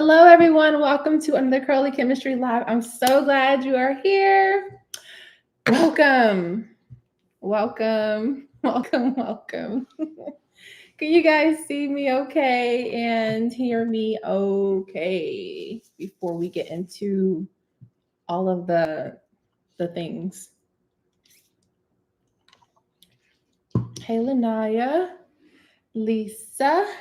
Hello, everyone. Welcome to another Curly Chemistry Live. I'm so glad you are here. Welcome. Welcome. Welcome. Welcome. Can you guys see me okay and hear me okay before we get into all of the things? Hey, Lanaya, Lisa.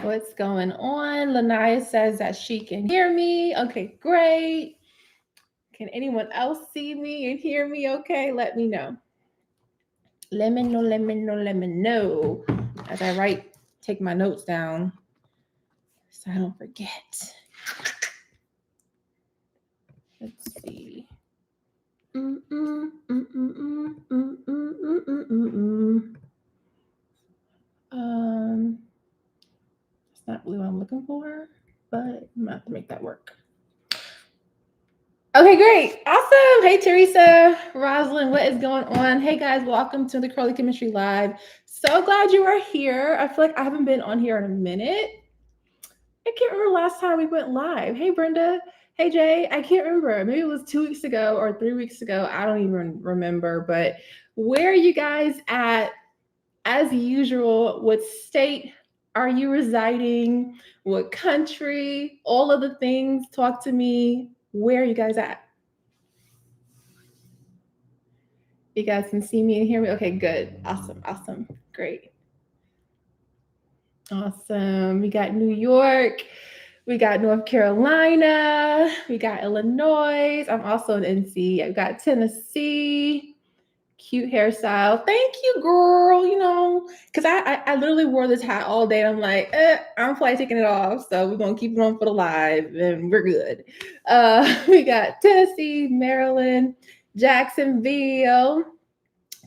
What's going on? Lanaya says that she can hear me. Okay, great. Can anyone else see me and hear me okay? Let me know. Let me know, let me know, let me know. As I take my notes down so I don't forget. Let's see. It's not really what I'm looking for, but I'm gonna have to make that work. Okay, great. Awesome. Hey, Teresa, Rosalind, what is going on? Hey, guys, welcome to the Curly Chemistry Live. So glad you are here. I feel like I haven't been on here in a minute. I can't remember last time we went live. Hey, Brenda. Hey, Jay. I can't remember. Maybe it was 2 weeks ago or 3 weeks ago. I don't even remember. But where are you guys at? As usual, what state are you residing? What country? All of the things. Talk to me. Where are you guys at? You guys can see me and hear me? Okay, good. Awesome. Awesome. Great. Awesome. We got New York. We got North Carolina. We got Illinois. I'm also in NC. I've got Tennessee. Cute hairstyle. Thank you, girl. You know, because I literally wore this hat all day. And I'm like, I'm probably taking it off. So we're going to keep it on for the live and we're good. We got Tennessee, Maryland, Jacksonville,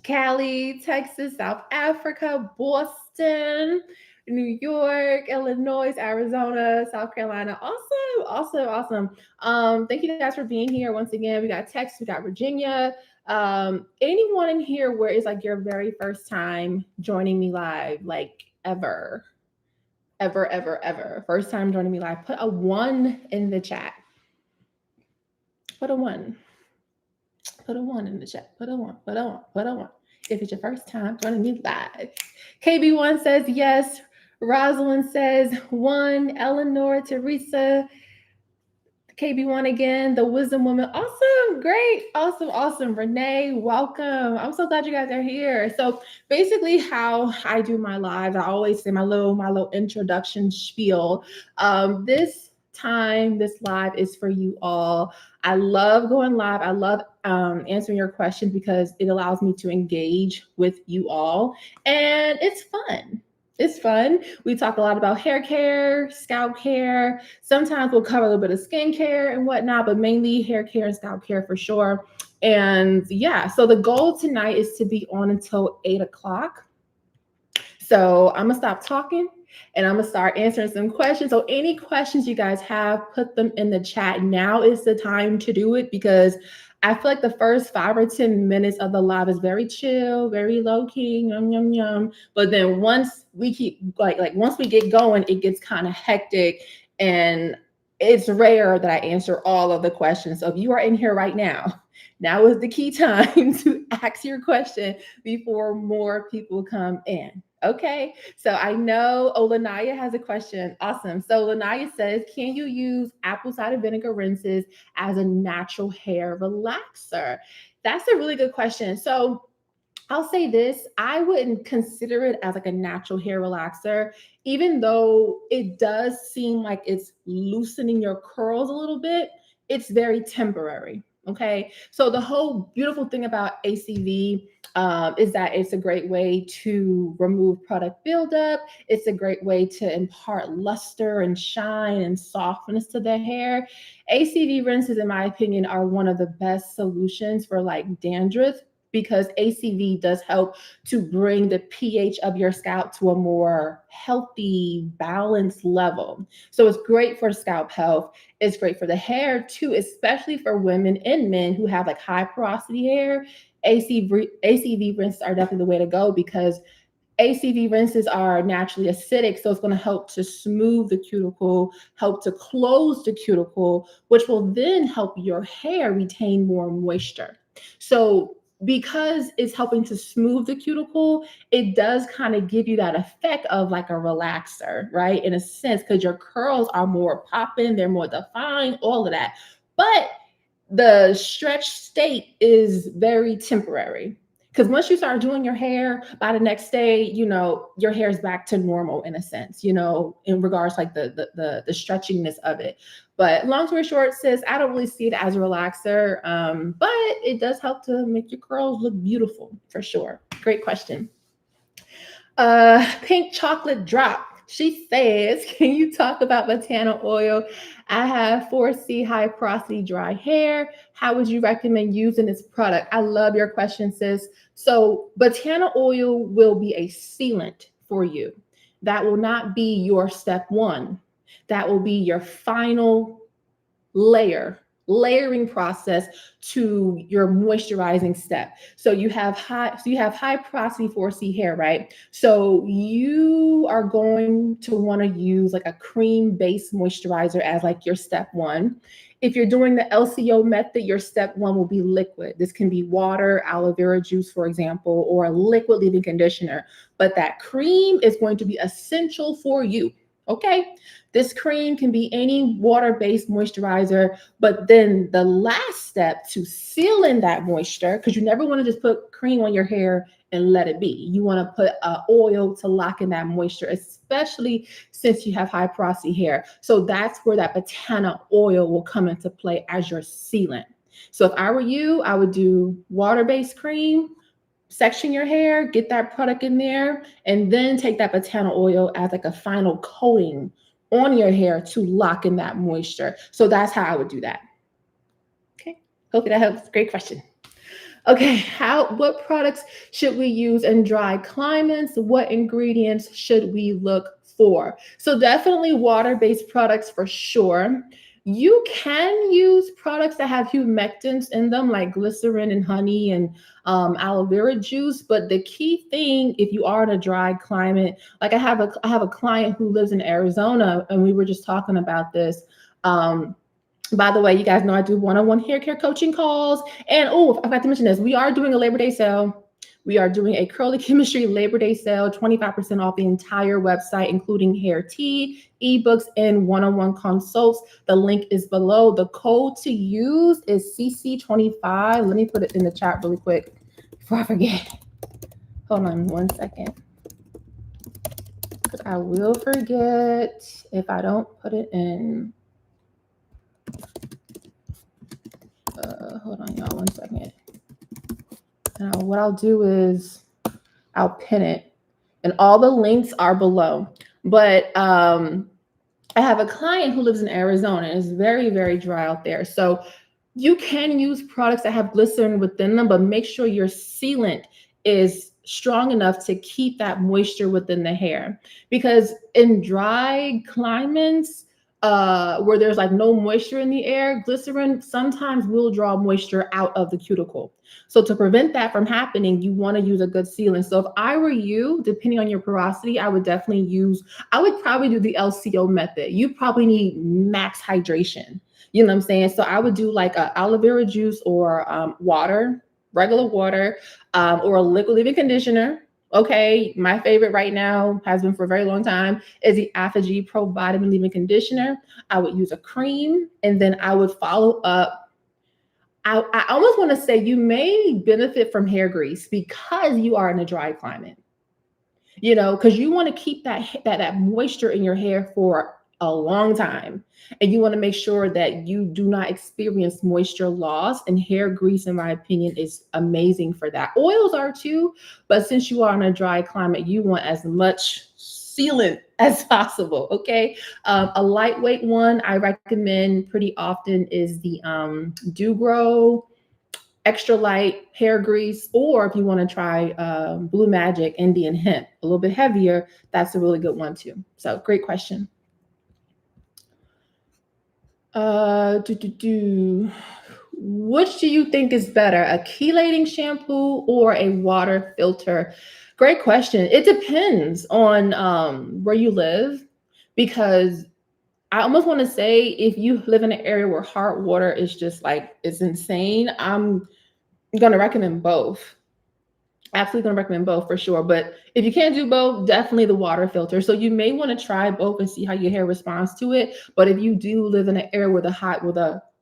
Cali, Texas, South Africa, Boston, New York, Illinois, Arizona, South Carolina. Awesome. Thank you guys for being here once again. We got Texas, we got Virginia. Anyone in here where it's like your very first time joining me live, like ever? First time joining me live, put a 1 in the chat. Put a 1. Put a 1 in the chat. Put a 1. If it's your first time joining me live. KB1 says yes. Rosalind says 1. Eleanor, Teresa, KB1 again. The Wisdom Woman. Awesome. Great. Awesome. Renee, welcome. I'm so glad you guys are here. So basically how I do my lives, I always say my little introduction spiel. This live is for you all. I love going live. I love answering your questions because it allows me to engage with you all. And it's fun. It's fun. We talk a lot about hair care, scalp care. Sometimes we'll cover a little bit of skincare and whatnot, but mainly hair care and scalp care for sure. And yeah, so the goal tonight is to be on until 8 o'clock. So I'm gonna stop talking and I'm gonna start answering some questions. So any questions you guys have, put them in the chat. Now is the time to do it because I feel like the first 5 or 10 minutes of the live is very chill, very low key, yum. But then once we keep once we get going, it gets kind of hectic and it's rare that I answer all of the questions. So if you are in here right now is the key time to ask your question before more people come in. Okay, so I know Lanaya has a question. Awesome. So Lanaya says, can you use apple cider vinegar rinses as a natural hair relaxer? That's a really good question. So I'll say this, I wouldn't consider it as like a natural hair relaxer, even though it does seem like it's loosening your curls a little bit, it's very temporary. Okay, so the whole beautiful thing about ACV is that it's a great way to remove product buildup. It's a great way to impart luster and shine and softness to the hair. ACV rinses, in my opinion, are one of the best solutions for like dandruff because ACV does help to bring the pH of your scalp to a more healthy, balanced level. So it's great for scalp health. It's great for the hair too, especially for women and men who have like high porosity hair. ACV rinses are definitely the way to go because ACV rinses are naturally acidic, so it's going to help to smooth the cuticle, help to close the cuticle, which will then help your hair retain more moisture. So because it's helping to smooth the cuticle, it does kind of give you that effect of like a relaxer, right? In a sense, because your curls are more popping, they're more defined, all of that. But the stretch state is very temporary. Because once you start doing your hair, by the next day, your hair is back to normal in a sense, in regards like the stretchiness of it. But long story short, sis, I don't really see it as a relaxer, but it does help to make your curls look beautiful for sure. Great question. Pink chocolate drop. She says, can you talk about batana oil? I have 4C high porosity dry hair. How would you recommend using this product? I love your question, sis. So batana oil will be a sealant for you. That will not be your step one. That will be your final layering process to your moisturizing step. So you have high porosity 4C hair, right? So you are going to want to use like a cream based moisturizer as like your step one. If you're doing the LCO method, your step one will be liquid. This can be water, aloe vera juice, for example, or a liquid leave-in conditioner. But that cream is going to be essential for you. Okay, this cream can be any water-based moisturizer, but then the last step to seal in that moisture, because you never want to just put cream on your hair and let it be. You want to put oil to lock in that moisture, especially since you have high porosity hair. So that's where that batana oil will come into play as your sealant. So if I were you, I would do water-based cream, section your hair, get that product in there, and then take that batana oil as like a final coating on your hair to lock in that moisture. So that's how I would do that. Okay, hopefully that helps. Great question. Okay, what products should we use in dry climates? What ingredients should we look for? So definitely water-based products for sure. You can use products that have humectants in them, like glycerin and honey and aloe vera juice. But the key thing, if you are in a dry climate, like I have a client who lives in Arizona, and we were just talking about this. By the way, you guys know I do one-on-one hair care coaching calls. And I forgot to mention this. We are doing a Labor Day sale. We are doing a Curly Chemistry Labor Day sale, 25% off the entire website, including hair tea, ebooks, and one-on-one consults. The link is below. The code to use is CC25. Let me put it in the chat really quick before I forget. Hold on one second. Because I will forget if I don't put it in. Hold on, y'all, one second. Now, what I'll do is I'll pin it, and all the links are below. But I have a client who lives in Arizona. It's very, very dry out there. So you can use products that have glycerin within them, but make sure your sealant is strong enough to keep that moisture within the hair. Because in dry climates, where there's like no moisture in the air, glycerin sometimes will draw moisture out of the cuticle. So to prevent that from happening, you want to use a good sealant. So if I were you, depending on your porosity, I would probably do the LCO method. You probably need max hydration. You know what I'm saying? So I would do like a aloe vera juice or water, regular water, or a liquid leave-in conditioner. Okay, my favorite right now, has been for a very long time, is the Apogee Pro Vitamin Leave-In Conditioner. I would use a cream, and then I would follow up. I almost want to say you may benefit from hair grease because you are in a dry climate. Because you want to keep that moisture in your hair for a long time. And you want to make sure that you do not experience moisture loss, and hair grease, in my opinion, is amazing for that. Oils are too, but since you are in a dry climate, you want as much sealant as possible. Okay. A lightweight one I recommend pretty often is the Do Grow extra light hair grease, or if you want to try Blue Magic Indian Hemp, a little bit heavier, that's a really good one too. So great question. Which do you think is better, a chelating shampoo or a water filter? Great question. It depends on where you live, because I almost want to say if you live in an area where hard water is just like it's insane, I'm gonna recommend both. Absolutely going to recommend both for sure. But if you can't do both, definitely the water filter. So you may want to try both and see how your hair responds to it. But if you do live in an area where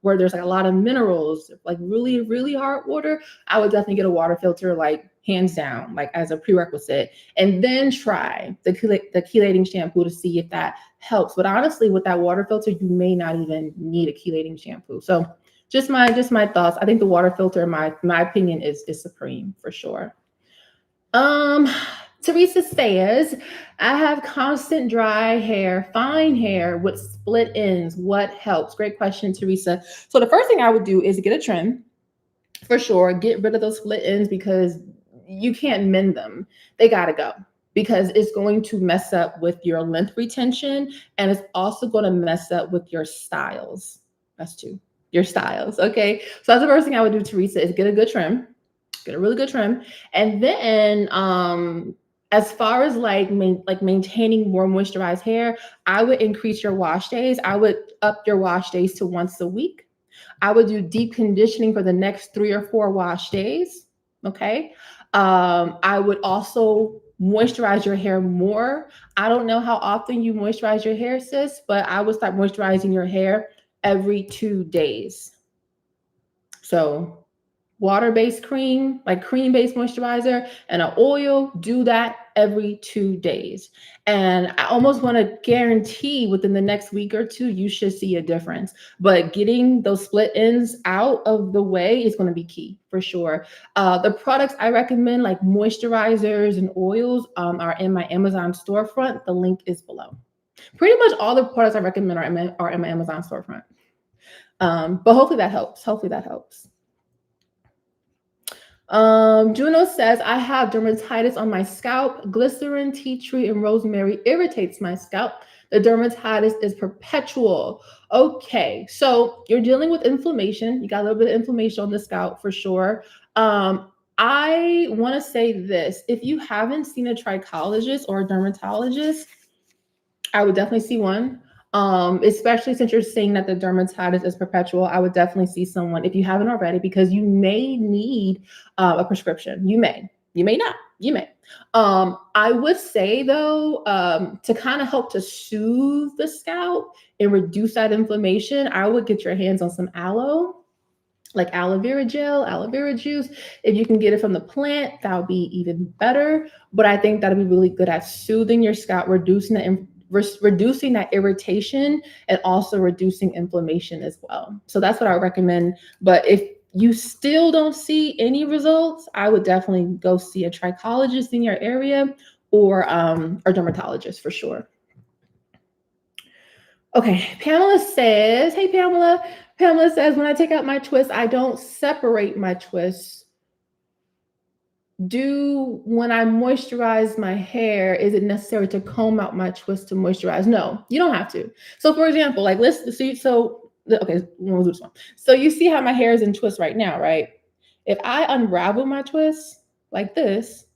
where there's like a lot of minerals, like really, really hard water, I would definitely get a water filter, like hands down, like as a prerequisite, and then try the chelating shampoo to see if that helps. But honestly, with that water filter, you may not even need a chelating shampoo. So just my thoughts. I think the water filter, in my opinion, is supreme for sure. Um, Teresa says, I have constant dry hair, fine hair with split ends. What helps? Great question, Teresa. So the first thing I would do is get a trim for sure. Get rid of those split ends because you can't mend them. They gotta go because it's going to mess up with your length retention, and it's also going to mess up with your styles. That's two. Your styles. Okay. So that's the first thing I would do, Teresa, is get a good trim. Get a really good trim. And then as far as like maintaining more moisturized hair, I would increase your wash days. I would up your wash days to once a week. I would do deep conditioning for the next 3 or 4 wash days. Okay. I would also moisturize your hair more. I don't know how often you moisturize your hair, sis, but I would start moisturizing your hair every 2 days. So water-based cream, like cream-based moisturizer, and an oil, do that every 2 days. And I almost want to guarantee within the next week or two, you should see a difference. But getting those split ends out of the way is going to be key for sure. The products I recommend, like moisturizers and oils, are in my Amazon storefront. The link is below. Pretty much all the products I recommend are in my Amazon storefront. But hopefully that helps. Hopefully that helps. Juno says, I have dermatitis on my scalp. Glycerin, tea tree, and rosemary irritates my scalp. The dermatitis is perpetual. Okay, so you're dealing with inflammation. You got a little bit of inflammation on the scalp for sure. I want to say this. If you haven't seen a trichologist or a dermatologist, I would definitely see one. Especially since you're saying that the dermatitis is perpetual, I would definitely see someone if you haven't already, because you may need a prescription. You may not. You may. I would say though, to kind of help to soothe the scalp and reduce that inflammation, I would get your hands on some aloe, like aloe vera gel, aloe vera juice. If you can get it from the plant, that would be even better. But I think that'll be really good at soothing your scalp, reducing that irritation, and also reducing inflammation as well. So that's what I would recommend. But if you still don't see any results, I would definitely go see a trichologist in your area or a dermatologist for sure. Okay, Pamela says, hey, Pamela. Pamela says, when I take out my twist, I don't separate my twists. When I moisturize my hair, is it necessary to comb out my twist to moisturize? No, you don't have to. So for example, like let's see, okay, we'll do this one. So you see how my hair is in twist right now, right? If I unravel my twist like this,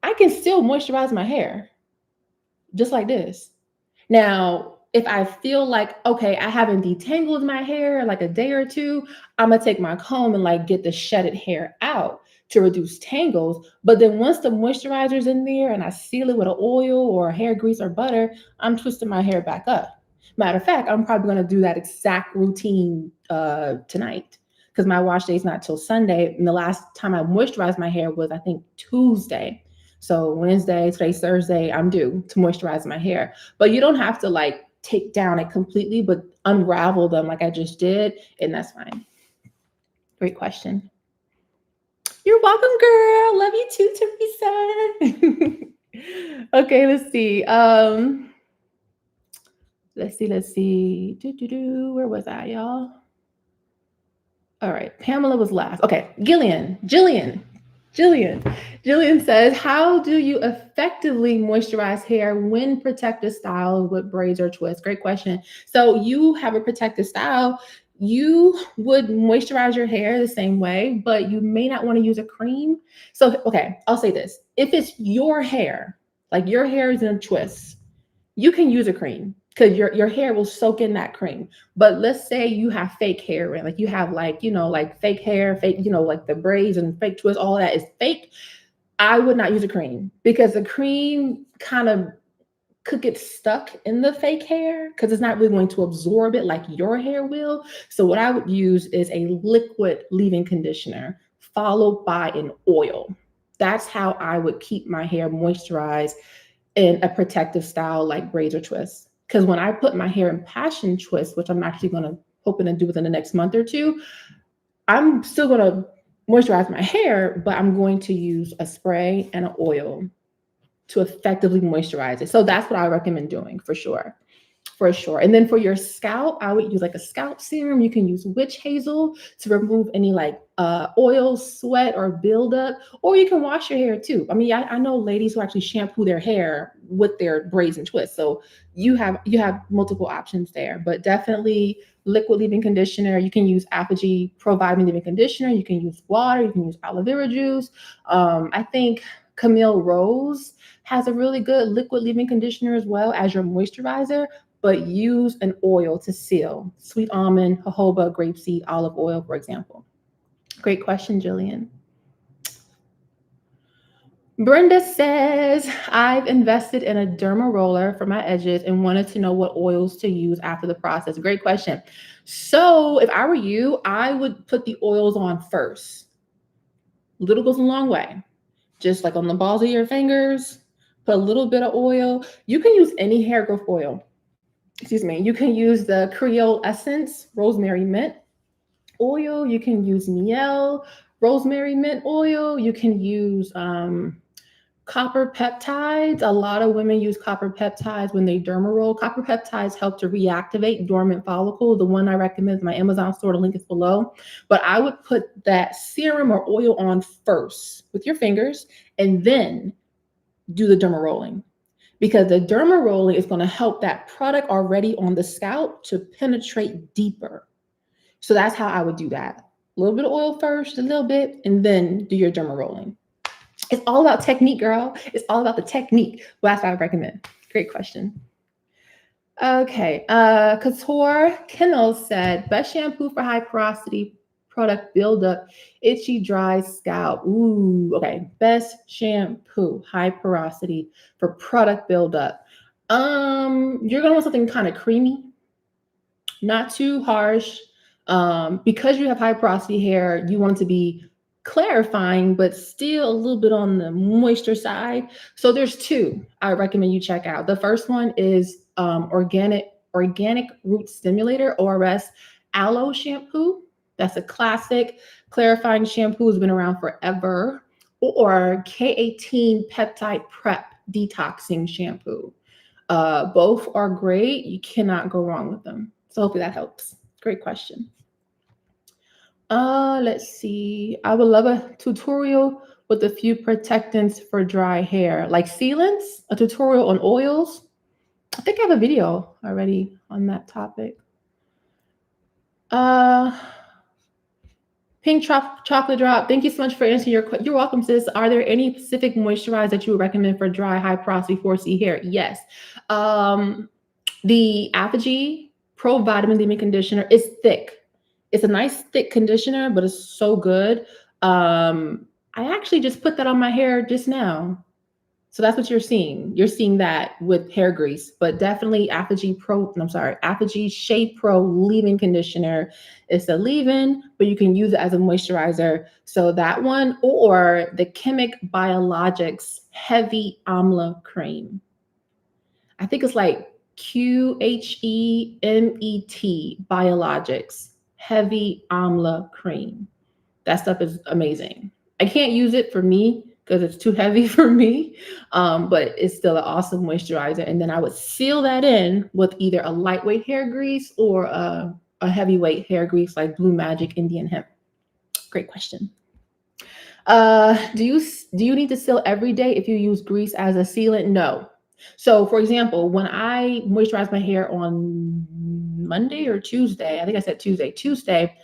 I can still moisturize my hair just like this. Now, if I feel like, okay, I haven't detangled my hair in like a day or two, I'm gonna take my comb and like get the shedded hair out to reduce tangles. But then once the moisturizer's in there and I seal it with an oil or hair grease or butter, I'm twisting my hair back up. Matter of fact, I'm probably gonna do that exact routine tonight because my wash day is not till Sunday. And the last time I moisturized my hair was, I think, Tuesday. So Wednesday, today's Thursday, I'm due to moisturize my hair. But you don't have to like take down it completely, but unravel them like I just did, and that's fine. Great question. You're welcome, girl. Love you too, Teresa. Okay, let's see. Let's see. Where was I, y'all? All right, Pamela was last. Okay, Jillian says, how do you effectively moisturize hair when protective style with braids or twists? Great question. So you have a protective style. you would moisturize your hair the same way, but you may not want to use a cream. So, okay, I'll say this. If it's your hair, like your hair is in a twist, you can use a cream because your hair will soak in that cream. But let's say you have fake hair, and like you have like, like fake hair, fake, like the braids and fake twists, all that is fake. I would not use a cream because the cream kind of could get stuck in the fake hair because it's not really going to absorb it like your hair will. So what I would use is a liquid leave-in conditioner followed by an oil. That's how I would keep my hair moisturized in a protective style like braids or twists. Because when I put my hair in passion twist, which I'm actually hoping to do within the next month or two, I'm still going to moisturize my hair, but I'm going to use a spray and an oil to effectively moisturize it. So that's what I recommend doing for sure. For sure. And then for your scalp, I would use like a scalp serum. You can use witch hazel to remove any like oil, sweat, or buildup, or you can wash your hair too. I mean, I know ladies who actually shampoo their hair with their braids and twists. So you have multiple options there, but definitely liquid leave-in conditioner. You can use Apogee Pro Vitamin leave-in conditioner. You can use water. You can use aloe vera juice. I think Camille Rose has a really good liquid leave-in conditioner as well as your moisturizer, but use an oil to seal. Sweet almond, jojoba, grapeseed, olive oil, for example. Great question, Jillian. Brenda says, I've invested in a derma roller for my edges and wanted to know what oils to use after the process. Great question. So if I were you, I would put the oils on first. Little goes a long way. Just like on the balls of your fingers, put a little bit of oil. You can use any hair growth oil. Excuse me. You can use the Creole Essence Rosemary Mint oil. You can use Miel Rosemary Mint oil. You can use copper peptides. A lot of women use copper peptides when they derma roll. Copper peptides help to reactivate dormant follicles. The one I recommend is my Amazon store. The link is below. But I would put that serum or oil on first with your fingers and then do the derma rolling. Because the derma rolling is going to help that product already on the scalp to penetrate deeper. So that's how I would do that. A little bit of oil first, a little bit, and then do your derma rolling. It's all about technique, girl. It's all about the technique. Well, that's what I recommend. Great question. Okay. Couture Kennel said, best shampoo for high porosity product buildup, itchy, dry scalp. Ooh, okay. Best shampoo, high porosity for product buildup. You're gonna want something kind of creamy, not too harsh. Because you have high porosity hair, you want it to be clarifying, but still a little bit on the moisture side. So there's two I recommend you check out. The first one is organic root stimulator, ORS aloe shampoo. That's a classic clarifying shampoo, has been around forever. Or K18 peptide prep detoxing shampoo. Both are great. You cannot go wrong with them. So hopefully that helps. Great question. Let's see. I would love a tutorial with a few protectants for dry hair, like sealants, a tutorial on oils. I think I have a video already on that topic. Pink chocolate drop. Thank you so much for answering your question. You're welcome, sis. Are there any specific moisturizers that you would recommend for dry, high porosity 4C hair? Yes. The Apogee Pro Vitamin Leave-In Conditioner is thick. It's a nice thick conditioner, but it's so good. I actually just put that on my hair just now. So that's what you're seeing. You're seeing that with hair grease, but definitely Apogee Shea Pro leave-in conditioner. It's a leave-in, but you can use it as a moisturizer. So that one, or the Chemic Biologics Heavy Amla Cream. I think it's like QHEMET Biologics Heavy Amla Cream. That stuff is amazing. I can't use it for me because it's too heavy for me, but it's still an awesome moisturizer. And then I would seal that in with either a lightweight hair grease or a heavyweight hair grease like Blue Magic Indian Hemp. Great question. Do you need to seal every day if you use grease as a sealant? No. So for example, when I moisturize my hair on Monday or Tuesday. I think I said Tuesday. Tuesday,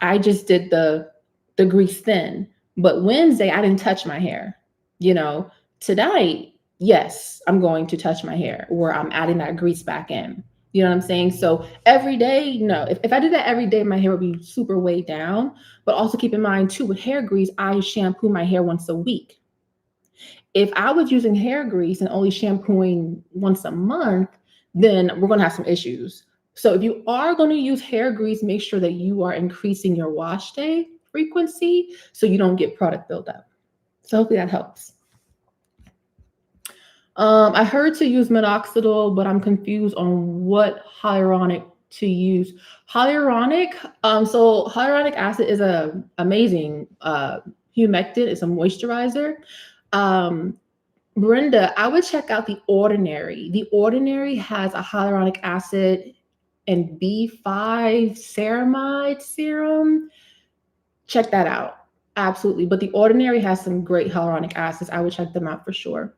I just did the grease thin. But Wednesday, I didn't touch my hair. You know, tonight, yes, I'm going to touch my hair, or I'm adding that grease back in. You know what I'm saying? So every day, no. If I did that every day, my hair would be super weighed down. But also keep in mind too, with hair grease, I shampoo my hair once a week. If I was using hair grease and only shampooing once a month, then we're going to have some issues. So if you are going to use hair grease, make sure that you are increasing your wash day frequency so you don't get product buildup. So hopefully that helps. I heard to use minoxidil, but I'm confused on what hyaluronic to use. Hyaluronic, so hyaluronic acid is a amazing humectant. It's a moisturizer. Brenda, I would check out The Ordinary. The Ordinary has a hyaluronic acid and B5 ceramide serum. Check that out. Absolutely. But The Ordinary has some great hyaluronic acids. I would check them out for sure.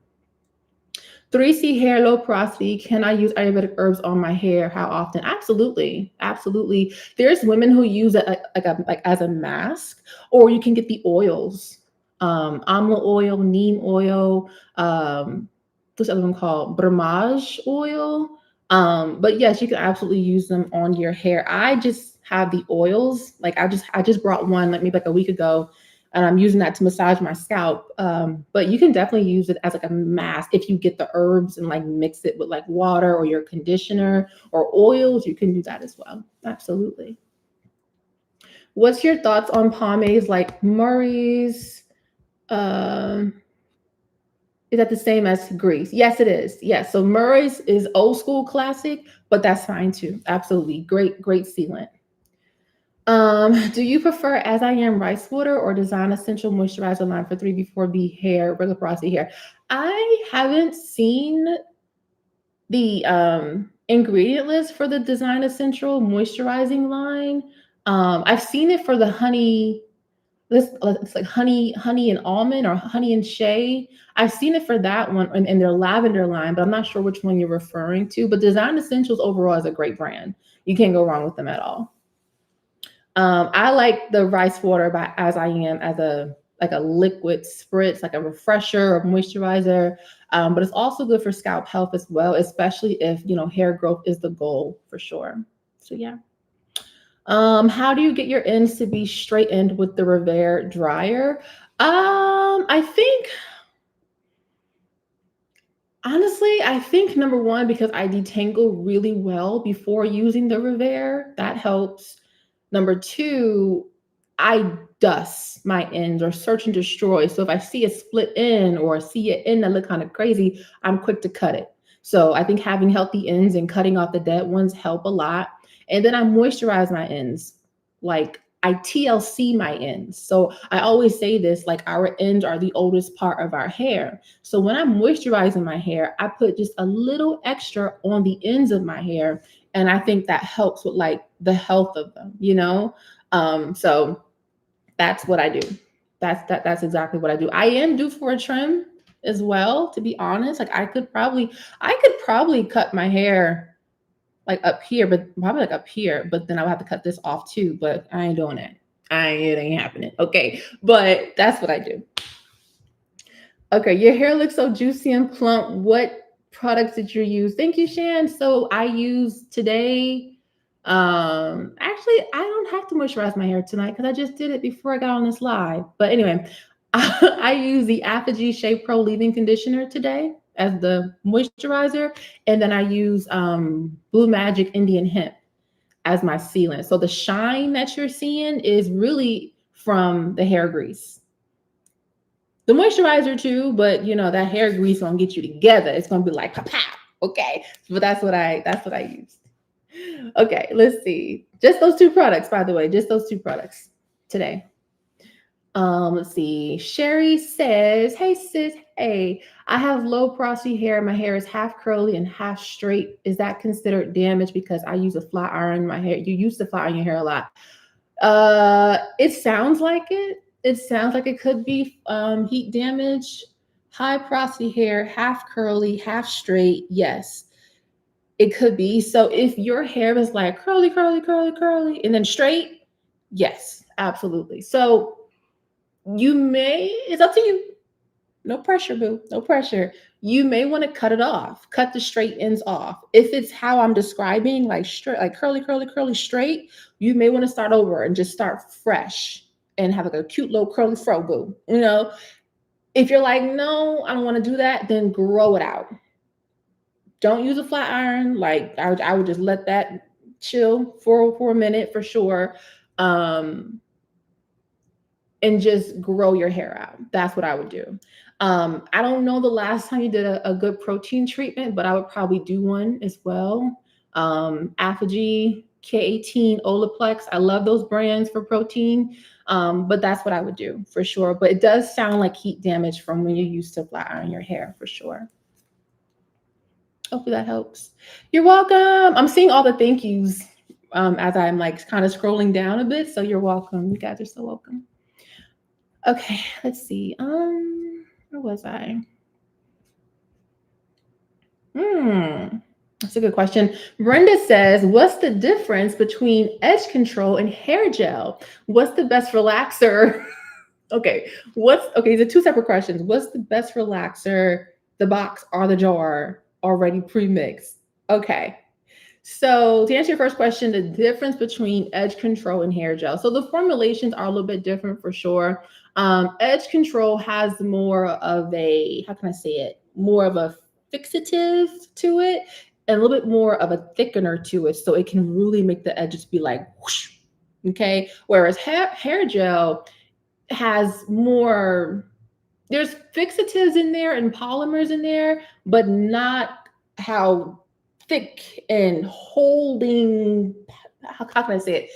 3C hair, low porosity. Can I use Ayurvedic herbs on my hair? How often? Absolutely. Absolutely. There's women who use it like as a mask, or you can get the oils. Amla oil, neem oil, what's the other one called? Brahmaj oil. But yes, you can absolutely use them on your hair. I just have the oils. Like I just brought one like maybe like a week ago, and I'm using that to massage my scalp. But you can definitely use it as like a mask if you get the herbs and like mix it with like water or your conditioner or oils. You can do that as well. Absolutely. What's your thoughts on pomades like Murray's? Is that the same as grease? Yes, it is. Yes. So Murray's is old school classic, but that's fine too. Absolutely. Great sealant. Do you prefer As I Am rice water or Design Essential Moisturizer line for 3B4B hair, regular porosity hair? I haven't seen the ingredient list for the Design Essential moisturizing line. I've seen it for the honey. It's like honey and almond or honey and shea. I've seen it for that one in their lavender line, but I'm not sure which one you're referring to. But Design Essentials overall is a great brand. You can't go wrong with them at all. I like the rice water by As I Am as a liquid spritz, like a refresher or moisturizer. But it's also good for scalp health as well, especially if hair growth is the goal for sure. So yeah. How do you get your ends to be straightened with the Repair dryer? I think honestly, number one, because I detangle really well before using the Repair, that helps. Number two, I dust my ends or search and destroy. So if I see a split end or see an end that look kind of crazy, I'm quick to cut it. So I think having healthy ends and cutting off the dead ones help a lot. And then I moisturize my ends. Like I TLC my ends. So I always say this, like our ends are the oldest part of our hair. So when I'm moisturizing my hair, I put just a little extra on the ends of my hair. And I think that helps with like the health of them, So that's what I do. That's exactly what I do. I am due for a trim as well, to be honest. Like I could probably cut my hair like up here, but probably like up here, but then I would have to cut this off too, but I ain't doing that. It ain't happening. Okay. But that's what I do. Okay. Your hair looks so juicy and plump. What products did you use? Thank you, Shan. So I use today. Actually, I don't have to moisturize my hair tonight because I just did it before I got on this live. But anyway, I use the Apogee Shea Pro leave-in conditioner today as the moisturizer, and then I use Blue Magic Indian Hemp as my sealant. So the shine that you're seeing is really from the hair grease. The moisturizer too, but that hair grease gonna get you together. It's gonna be like pow, pow. Okay, but that's what I used. Okay, let's see. Just those two products, by the way, just those two products today. Let's see. Sherry says, hey sis, hey, I have low porosity hair. My hair is half curly and half straight. Is that considered damage because I use a flat iron in my hair? You used to flat iron your hair a lot. It sounds like it. It sounds like it could be heat damage. High porosity hair, half curly, half straight. Yes. It could be. So if your hair is like curly, curly, curly, curly, and then straight, yes, absolutely. So you may, it's up to you. No pressure, boo. No pressure. You may want to cut it off, cut the straight ends off. If it's how I'm describing, like straight, like curly, curly, curly, straight, you may want to start over and just start fresh and have like a cute little curly fro, boo. You know, if you're like, no, I don't want to do that, then grow it out. Don't use a flat iron. Like I would just let that chill for a minute for sure. Um, and just grow your hair out. That's what I would do. I don't know the last time you did a good protein treatment, but I would probably do one as well. Apogee, K18, Olaplex. I love those brands for protein. But that's what I would do for sure. But it does sound like heat damage from when you used to flat iron your hair for sure. Hopefully that helps. You're welcome. I'm seeing all the thank yous as I'm like kind of scrolling down a bit. So you're welcome. You guys are so welcome. Okay, let's see. Where was I? That's a good question. Brenda says, what's the difference between edge control and hair gel? What's the best relaxer? Okay, these are two separate questions. What's the best relaxer, the box or the jar already pre-mixed? Okay. So to answer your first question, the difference between edge control and hair gel. So the formulations are a little bit different for sure. Edge control has more of a, how can I say it? More of a fixative to it and a little bit more of a thickener to it. So it can really make the edges be like, whoosh, okay? Whereas hair gel has more, there's fixatives in there and polymers in there, but not how thick and holding, how can I say it?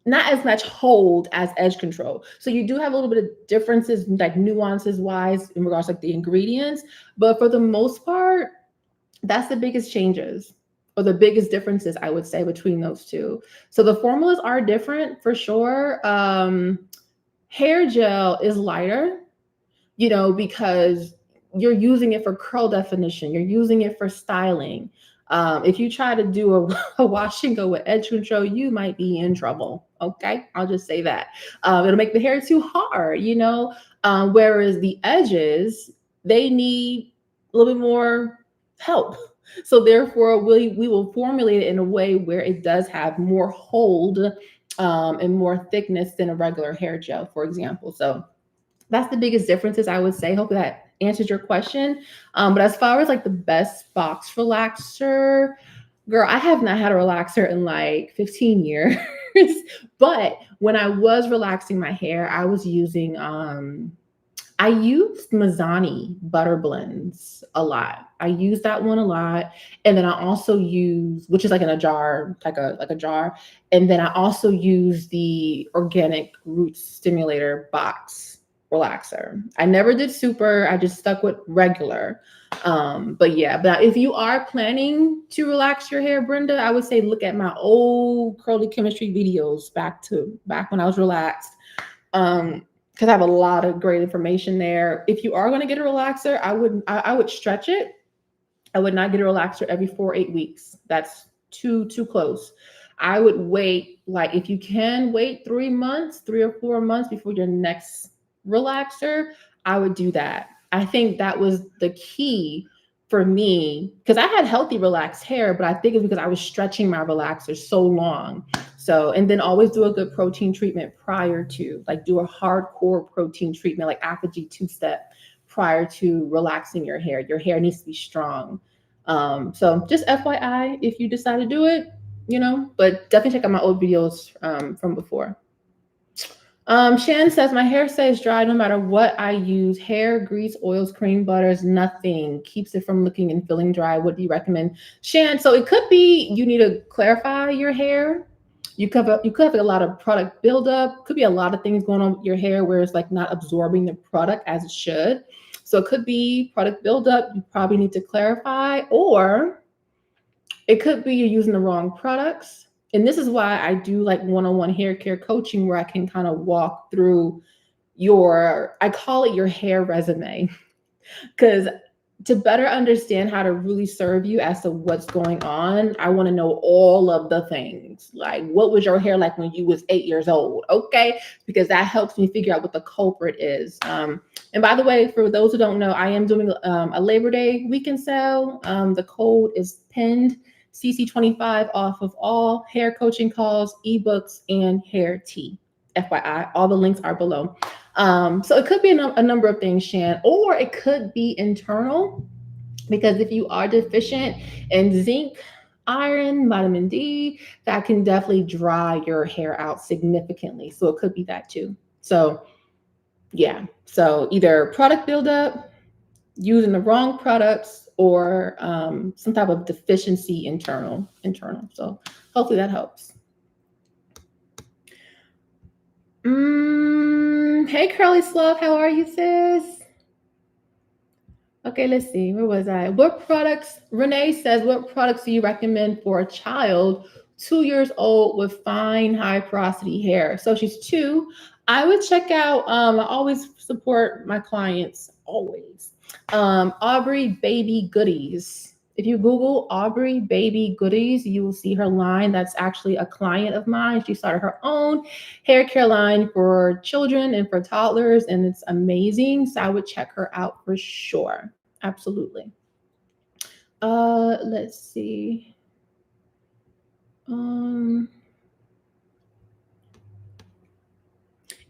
Not as much hold as edge control. So you do have a little bit of differences, like nuances wise in regards to like the ingredients, but for the most part, that's the biggest changes or the biggest differences I would say between those two. So the formulas are different for sure. Hair gel is lighter, you know, because you're using it for curl definition, you're using it for styling. If you try to do a wash and go with edge control, you might be in trouble. Okay, I'll just say that. It'll make the hair too hard, you know. Whereas the edges, they need a little bit more help. So therefore, we will formulate it in a way where it does have more hold and more thickness than a regular hair gel, for example. So that's the biggest differences I would say. Hope that answers your question. But as far as like the best box relaxer, girl, I have not had a relaxer in like 15 years. But when I was relaxing my hair, I was using I used Mazzani butter blends a lot. I use that one a lot. And then I also use, which is like in a jar, like a jar. And then I also use the organic roots stimulator box relaxer. I never did super. I just stuck with regular. But yeah, but if you are planning to relax your hair, Brenda, I would say look at my old curly chemistry videos back when I was relaxed. Because I have a lot of great information there. If you are going to get a relaxer, I would stretch it. I would not get a relaxer every 4 or 8 weeks. That's too close. I would wait, like if you can wait 3 months, 3 or 4 months before your next relaxer, I would do that. I think that was the key for me because I had healthy relaxed hair, but I think it's because I was stretching my relaxer so long. So, and then always do a good protein treatment prior to, like do a hardcore protein treatment, like Apogee 2-step prior to relaxing your hair. Your hair needs to be strong. So just FYI, if you decide to do it, you know, but definitely check out my old videos from before. Shan says, my hair stays dry no matter what I use. Hair, grease, oils, cream, butters, nothing keeps it from looking and feeling dry. What do you recommend? Shan, so it could be you need to clarify your hair. You could have a lot of product buildup. Could be a lot of things going on with your hair where it's like not absorbing the product as it should. So it could be product buildup. You probably need to clarify, or it could be you're using the wrong products. And this is why I do like one-on-one hair care coaching where I can kind of walk through I call it your hair resume. Because to better understand how to really serve you as to what's going on, I want to know all of the things. Like, what was your hair like when you was 8 years old? Okay, because that helps me figure out what the culprit is. And by the way, for those who don't know, I am doing a Labor Day weekend sale. The code is pinned CC25 off of all hair coaching calls, ebooks, and hair tea. FYI, all the links are below. So it could be a number of things, Shan, or it could be internal, because if you are deficient in zinc, iron, vitamin D, that can definitely dry your hair out significantly. So it could be that too. So yeah, so either product buildup, using the wrong products, or some type of deficiency internal. So hopefully that helps. Hey, Curly Sloth, how are you, sis? Okay, let's see. Where was I? What products? Renee says, what products do you recommend for a child 2 years old with fine, high porosity hair? So she's 2. I would check out. I always support my clients. Always. Aubrey Baby Goodies. If you Google Aubrey Baby Goodies, you will see her line. That's actually a client of mine. She started her own hair care line for children and for toddlers, and it's amazing. So I would check her out for sure. Absolutely. Let's see. Oh,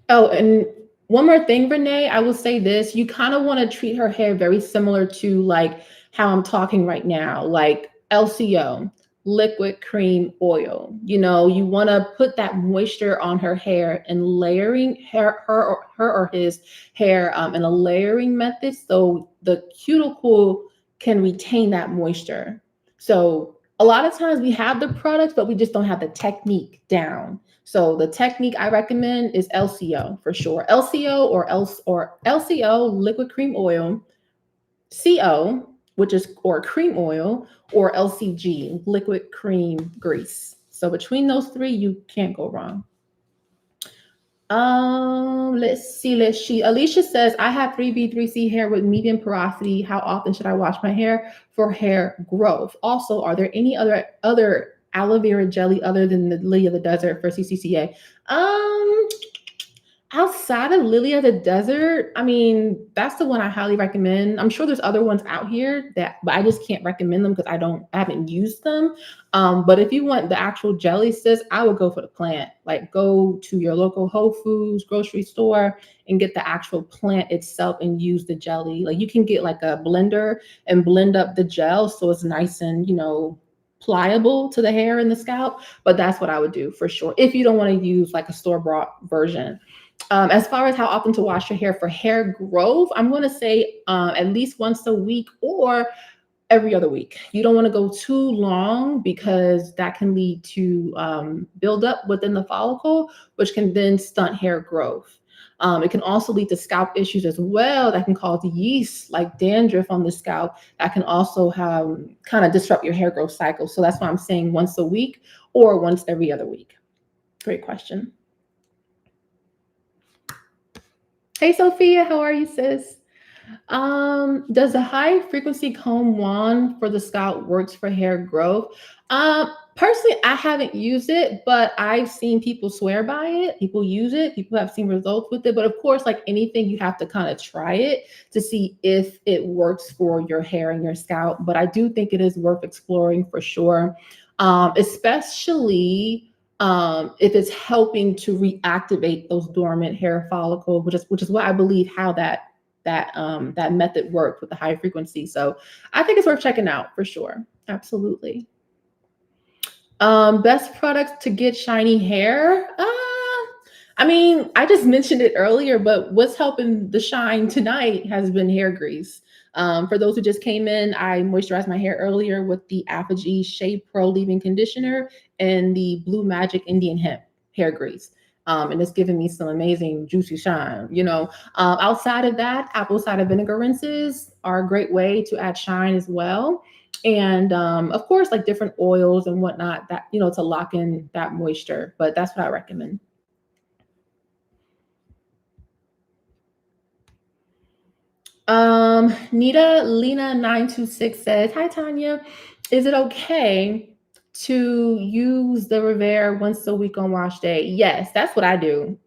and one more thing, Renee, I will say this. You kind of want to treat her hair very similar to like how I'm talking right now, like LCO, liquid cream oil. You know, you want to put that moisture on her hair and layering her or his hair in a layering method, so the cuticle can retain that moisture. So a lot of times we have the products, but we just don't have the technique down. So the technique I recommend is LCO for sure. LCO or LCO, liquid cream oil, CO, which is or cream oil, or LCG, liquid cream grease. So between those 3, you can't go wrong. Let's see. Alicia says, I have 3B, 3C hair with medium porosity. How often should I wash my hair for hair growth? Also, are there any other aloe vera jelly other than the Lily of the Desert for CCCA? Outside of Lily of the Desert, I mean, that's the one I highly recommend. I'm sure there's other ones out here but I just can't recommend them because I haven't used them. But if you want the actual jelly, sis, I would go for the plant. Like, go to your local Whole Foods grocery store and get the actual plant itself and use the jelly. Like, you can get like a blender and blend up the gel so it's nice and, pliable to the hair and the scalp. But that's what I would do for sure if you don't want to use like a store-bought version. As far as how often to wash your hair for hair growth, I'm going to say at least once a week or every other week. You don't want to go too long because that can lead to buildup within the follicle, which can then stunt hair growth. It can also lead to scalp issues as well that can cause yeast like dandruff on the scalp that can also kind of disrupt your hair growth cycle. So that's why I'm saying once a week or once every other week. Great question. Hey, Sophia, how are you, sis? Does the high frequency comb wand for the scalp works for hair growth? Personally, I haven't used it, but I've seen people swear by it. People use it. People have seen results with it. But of course, like anything, you have to kind of try it to see if it works for your hair and your scalp. But I do think it is worth exploring for sure, especially if it's helping to reactivate those dormant hair follicles, which is what I believe how that method worked with the high frequency. So I think it's worth checking out for sure. Absolutely. Best products to get shiny hair. I mean, I just mentioned it earlier, but what's helping the shine tonight has been hair grease. For those who just came in, I moisturized my hair earlier with the Apogee Shea Pro Leave-In Conditioner and the Blue Magic Indian Hemp hair grease. And it's giving me some amazing juicy shine. Outside of that, apple cider vinegar rinses are a great way to add shine as well. And of course, like different oils and whatnot that, to lock in that moisture. But that's what I recommend. Nita Lena 926 says, hi Tanya, is it okay to use the Revere once a week on wash day? Yes, that's what I do.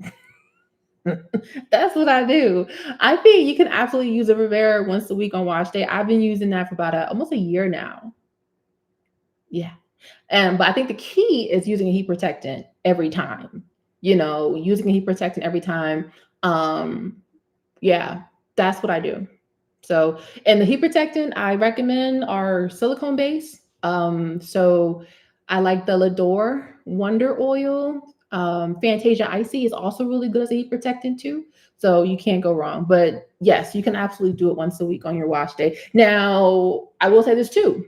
That's what I do. I think you can absolutely use a Revere once a week on wash day. I've been using that for about almost a year now. Yeah. But I think the key is using a heat protectant every time. Using a heat protectant every time. Yeah, that's what I do. So, and the heat protectant I recommend are silicone based. So I like the Lador Wonder Oil. Fantasia Icy is also really good as a heat protectant too. So you can't go wrong. But yes, you can absolutely do it once a week on your wash day. Now, I will say this too.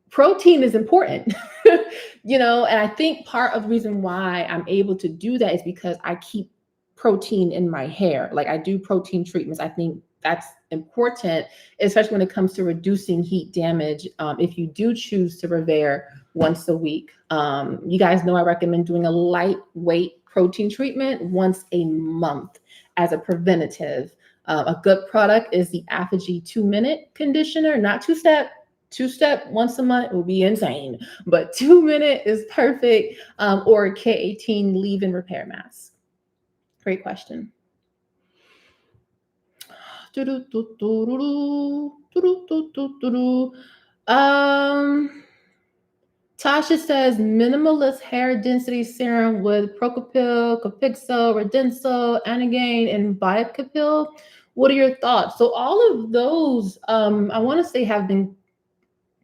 Protein is important, and I think part of the reason why I'm able to do that is because I keep protein in my hair. Like I do protein treatments. I think that's important, especially when it comes to reducing heat damage. If you do choose to Revere once a week, you guys know I recommend doing a lightweight protein treatment once a month as a preventative. A good product is the Apogee 2-minute conditioner, not two-step once a month will be insane, but 2-minute is perfect. Or K18 leave-in repair mask. Great question. Tasha says minimalist hair density serum with Procopil, Copixel, Redenso, Anagain, and Biocapil. What are your thoughts? So all of those, I want to say have been,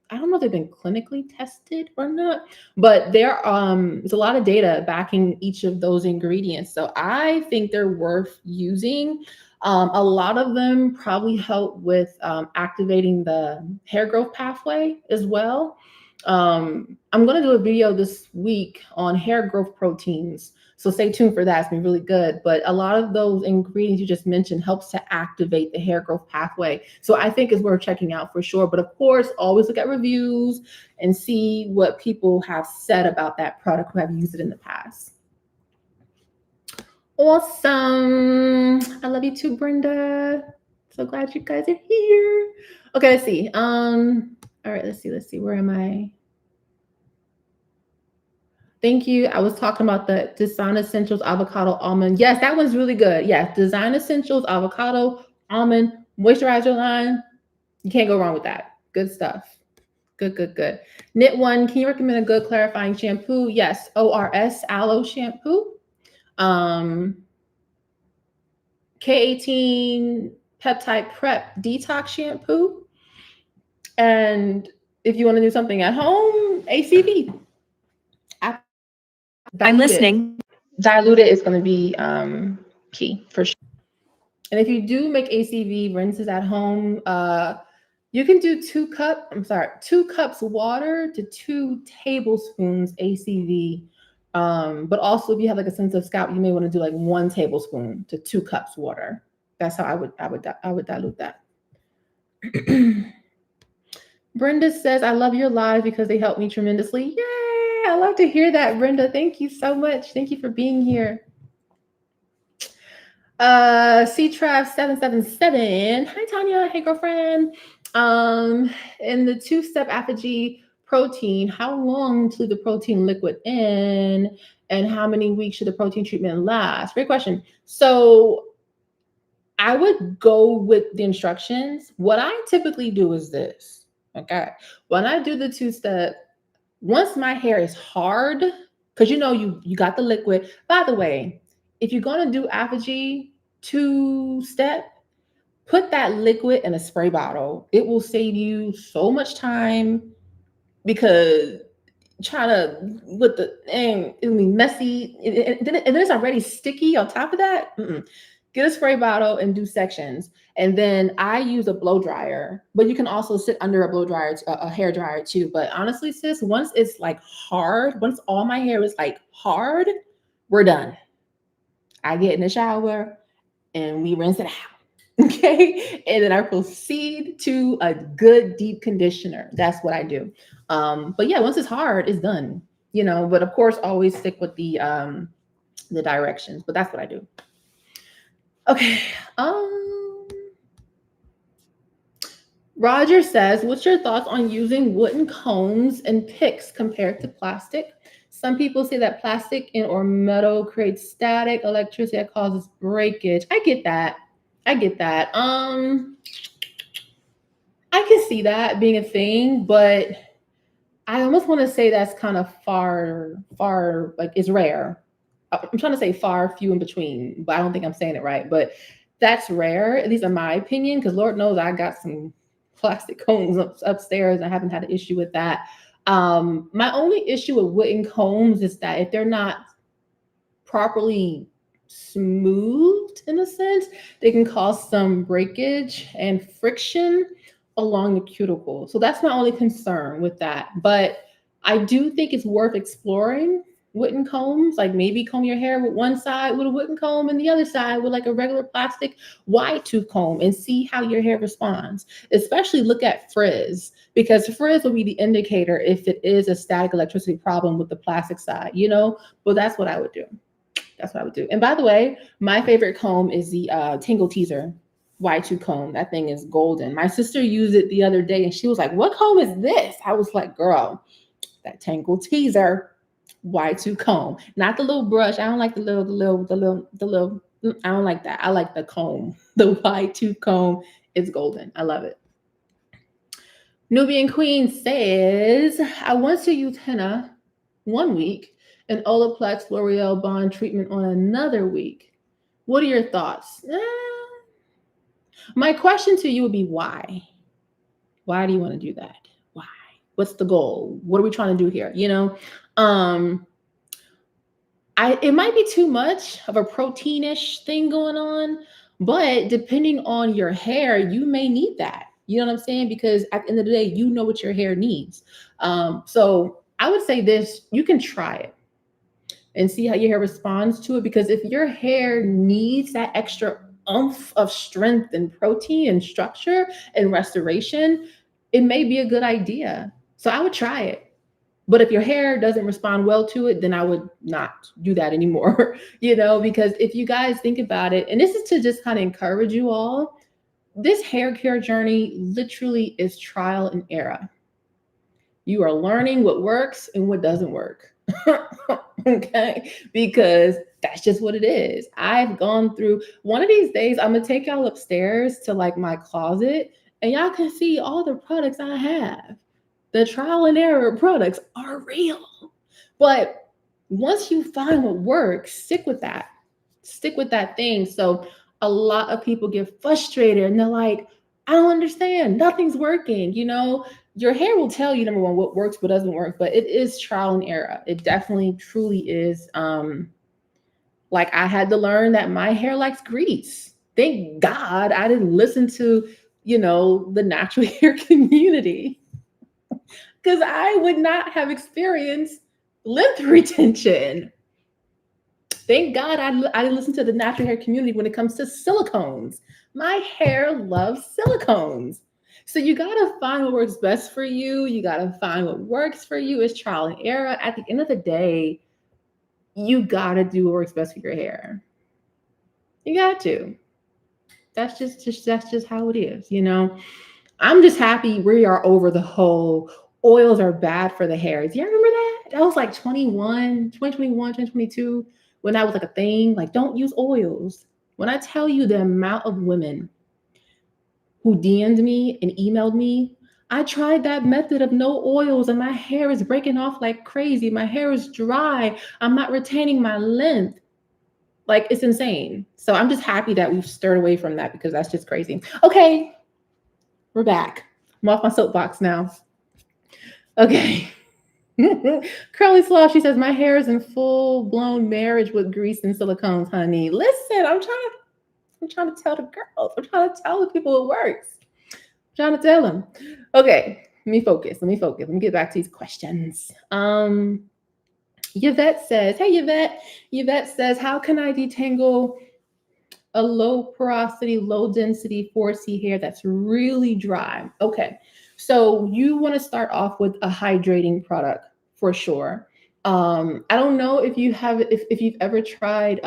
I don't know if they've been clinically tested or not, but there's a lot of data backing each of those ingredients. So I think they're worth using. A lot of them probably help with activating the hair growth pathway as well. I'm going to do a video this week on hair growth proteins. So stay tuned for that. It's been really good. But a lot of those ingredients you just mentioned helps to activate the hair growth pathway. So I think it's worth checking out for sure. But of course, always look at reviews and see what people have said about that product who have used it in the past. Awesome. I love you too, Brenda. So glad you guys are here. Okay, let's see. All right, let's see. Where am I? Thank you. I was talking about the Design Essentials Avocado Almond. Yes, that one's really good. Yeah, Design Essentials Avocado Almond Moisturizer line. You can't go wrong with that. Good stuff. Good. Knit One, can you recommend a good clarifying shampoo? Yes, ORS Aloe Shampoo. K18 Peptide Prep Detox Shampoo. And if you want to do something at home, ACV. I'm listening. Diluted is going to be key for sure. And if you do make ACV rinses at home, you can do 2 cups water to 2 tablespoons ACV. But also if you have like a sensitive scalp, you may want to do like 1 tablespoon to 2 cups water. That's how I would dilute that. Brenda says, I love your live because they help me tremendously. Yay! I love to hear that, Brenda. Thank you so much. Thank you for being here. CTrav777. Hi, Tanya. Hey, girlfriend. In the 2-step Apogee protein, how long to leave the protein liquid in, and how many weeks should the protein treatment last? Great question. So I would go with the instructions. What I typically do is this. Okay. When I do the 2-step, once my hair is hard, because you got the liquid. By the way, if you're going to do Apogee 2-step, put that liquid in a spray bottle. It will save you so much time, because trying to with the and it'll be messy, and then it's already sticky on top of that. Get a spray bottle and do sections. And then I use a blow dryer, but you can also sit under a blow dryer, a hair dryer too. But honestly, sis, once it's like hard, once all my hair is like hard, we're done. I get in the shower and we rinse it out. Okay. And then I proceed to a good deep conditioner. That's what I do. But yeah, once it's hard, it's done. But of course, always stick with the directions. But that's what I do. Okay. Roger says, what's your thoughts on using wooden combs and picks compared to plastic? Some people say that plastic and or metal creates static, electricity that causes breakage. I get that. I get that. I can see that being a thing, but I almost want to say that's kind of far, like it's rare. I'm trying to say far, few in between, but I don't think I'm saying it right. But that's rare, at least in my opinion, because Lord knows I got some plastic combs upstairs. I haven't had an issue with that. My only issue with wooden combs is that if they're not properly smoothed in a sense, they can cause some breakage and friction along the cuticle. So that's my only concern with that. But I do think it's worth exploring wooden combs, like maybe comb your hair with one side with a wooden comb and the other side with like a regular plastic wide tooth comb and see how your hair responds. Especially look at frizz, because frizz will be the indicator if it is a static electricity problem with the plastic side, you know? But that's what I would do. That's what I would do. And by the way, my favorite comb is the Tingle Teaser Y2 comb. That thing is golden. My sister used it the other day and she was like, "What comb is this?" I was like, "Girl, that Tingle Teaser Y2 comb. Not the little brush. I don't like the little. I don't like that. I like the comb. The Y2 comb. It's golden. I love it." Nubian Queen says, "I once to use henna 1 week and Olaplex L'Oreal Bond treatment on another week. What are your thoughts?" My question to you would be why? Why do you want to do that? Why? What's the goal? What are we trying to do here? You know, um, it might be too much of a proteinish thing going on, but depending on your hair, you may need that. You know what I'm saying? Because at the end of the day, you know what your hair needs. So I would say this: you can try it and see how your hair responds to it. Because if your hair needs that extra oomph of strength and protein and structure and restoration, it may be a good idea. So I would try it. But if your hair doesn't respond well to it, then I would not do that anymore, you know, because if you guys think about it, and this is to just kind of encourage you all, this hair care journey literally is trial and error. You are learning what works and what doesn't work. Okay, because that's just what it is. I've gone through one of these days. I'm gonna take y'all upstairs to like my closet and y'all can see all the products I have. The trial and error products are real. But once you find what works, stick with that. Stick with that thing. So a lot of people get frustrated and they're like, "I don't understand. Nothing's working." You know, your hair will tell you, number one, what works, what doesn't work, but it is trial and error. It definitely truly is. Like I had to learn that my hair likes grease. Thank God I didn't listen to, you know, the natural hair community, because I would not have experienced length retention. Thank God I listen to the natural hair community when it comes to silicones. My hair loves silicones. So you gotta find what works best for you. You gotta find what works for you. It's trial and error. At the end of the day, you gotta do what works best for your hair. You got to. That's just how it is, you know. I'm just happy we are over the whole oils are bad for the hair. Do you remember that? That was like 2021, 2022, when that was like a thing. Like, don't use oils. When I tell you the amount of women who DM'd me and emailed me, "I tried that method of no oils and my hair is breaking off like crazy. My hair is dry. I'm not retaining my length." Like, it's insane. So I'm just happy that we've stirred away from that because that's just crazy. Okay, we're back. I'm off my soapbox now. Okay. Curly Slaw, she says, "My hair is in full blown marriage with grease and silicones, honey." Listen, I'm trying to tell the girls. I'm trying to tell the people it works. I'm trying to tell them. Okay, let me focus. Let me get back to these questions. Yvette says, "Hey Yvette." Yvette says, "How can I detangle a low porosity, low density 4C hair that's really dry?" Okay, so you want to start off with a hydrating product for sure. I don't know if you have if you've ever tried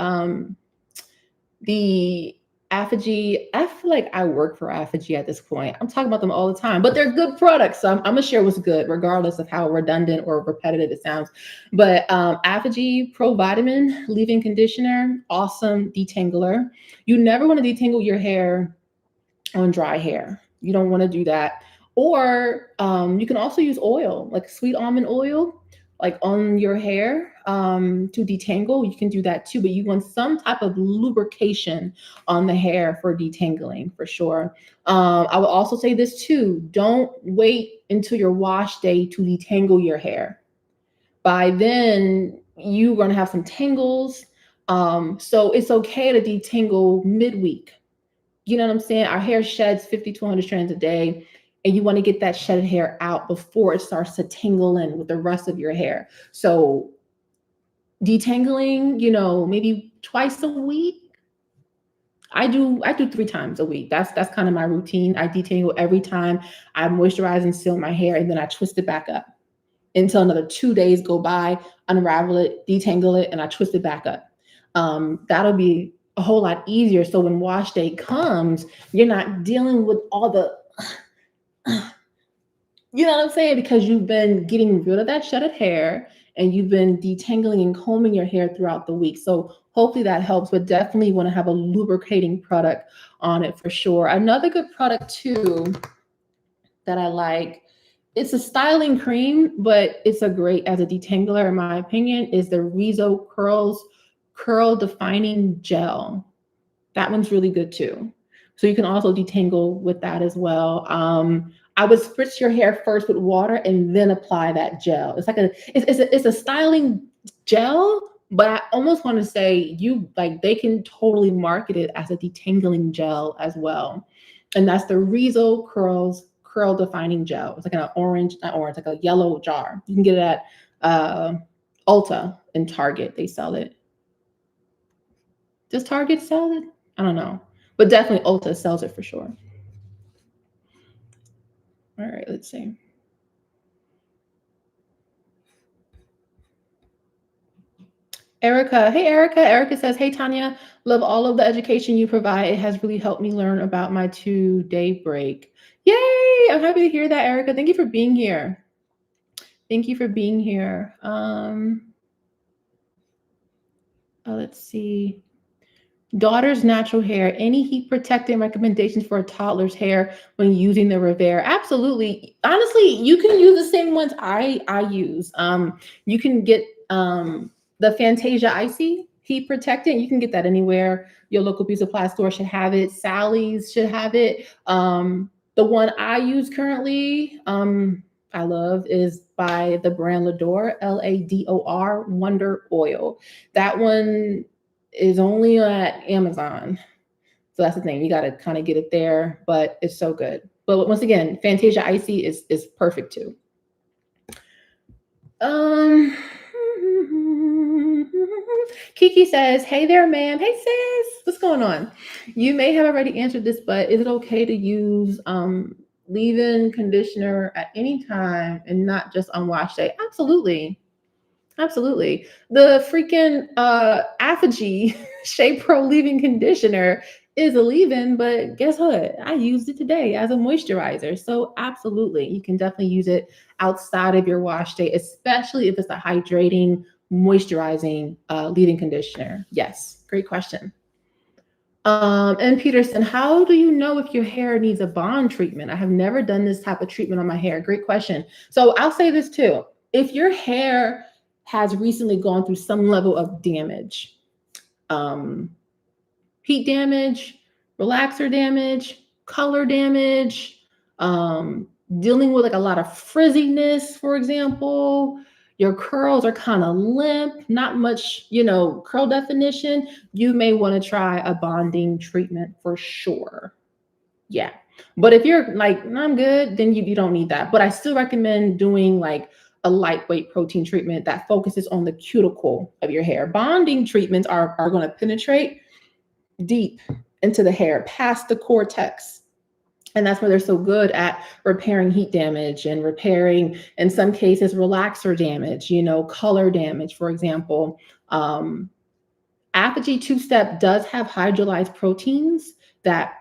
the Apogee, I feel like I work for Apogee at this point. I'm talking about them all the time, but they're good products. So I'm gonna share what's good, regardless of how redundant or repetitive it sounds. But Apogee Pro Vitamin Leave-In Conditioner, awesome detangler. You never want to detangle your hair on dry hair. You don't want to do that. Or you can also use oil, like sweet almond oil, like on your hair to detangle. You can do that too, but you want some type of lubrication on the hair for detangling for sure. I would also say this too: don't wait until your wash day to detangle your hair. By then, you're going to have some tangles. So it's okay to detangle midweek. You know what I'm saying? Our hair sheds 50 to 100 strands a day, and you want to get that shedded hair out before it starts to tangle in with the rest of your hair. So detangling, maybe twice a week. I do 3 times a week. That's kind of my routine. I detangle every time. I moisturize and seal my hair, and then I twist it back up until another 2 days go by, unravel it, detangle it, and I twist it back up. That'll be a whole lot easier. So when wash day comes, you're not dealing with all the, you know what I'm saying? Because you've been getting rid of that shedded hair and you've been detangling and combing your hair throughout the week. So hopefully that helps, but definitely want to have a lubricating product on it for sure. Another good product too that I like, it's a styling cream, but it's a great as a detangler, in my opinion, is the Rezo Curl Defining Gel. That one's really good too. So you can also detangle with that as well. I would spritz your hair first with water and then apply that gel. It's like it's a styling gel, but I almost want to say they can totally market it as a detangling gel as well. And that's the Rezo Curl Defining Gel. It's like an orange, not orange, like a yellow jar. You can get it at Ulta and Target. They sell it. Does Target sell it? I don't know. But definitely Ulta sells it for sure. All right, let's see. Erica. Hey, Erica. Erica says, hey, Tanya, love all of the education you provide. It has really helped me learn about my 2-day break. Yay! I'm happy to hear that, Erica. Thank you for being here. Thank you for being here. Let's see. Daughter's natural hair. Any heat protecting recommendations for a toddler's hair when using the Revere? Absolutely. Honestly, you can use the same ones I use. You can get the Fantasia Icy heat protectant. You can get that anywhere. Your local beauty supply store should have it. Sally's should have it. The one I use currently, I love, is by the brand Lador, Lador Wonder Oil. That one is only at Amazon. So that's the thing. You got to kind of get it there, but it's so good. But once again, Fantasia Icy is perfect too. Kiki says, hey there, ma'am. Hey, sis. What's going on? You may have already answered this, but is it okay to use leave-in conditioner at any time and not just on wash day? Absolutely. Absolutely. The freaking Apogee Shea Pro leave-in conditioner is a leave-in, but guess what? I used it today as a moisturizer. So absolutely, you can definitely use it outside of your wash day, especially if it's a hydrating, moisturizing leave-in conditioner. Yes, great question. And Peterson, how do you know if your hair needs a bond treatment? I have never done this type of treatment on my hair. Great question. So I'll say this too. If your hair has recently gone through some level of damage, heat damage, relaxer damage, color damage, dealing with like a lot of frizziness, for example, your curls are kind of limp, not much, curl definition, you may want to try a bonding treatment for sure. Yeah. But if you're like, I'm good, then you don't need that. But I still recommend doing like a lightweight protein treatment that focuses on the cuticle of your hair. Bonding treatments are going to penetrate deep into the hair, past the cortex. And that's why they're so good at repairing heat damage and repairing, in some cases, relaxer damage, color damage, for example. Apogee 2-Step does have hydrolyzed proteins that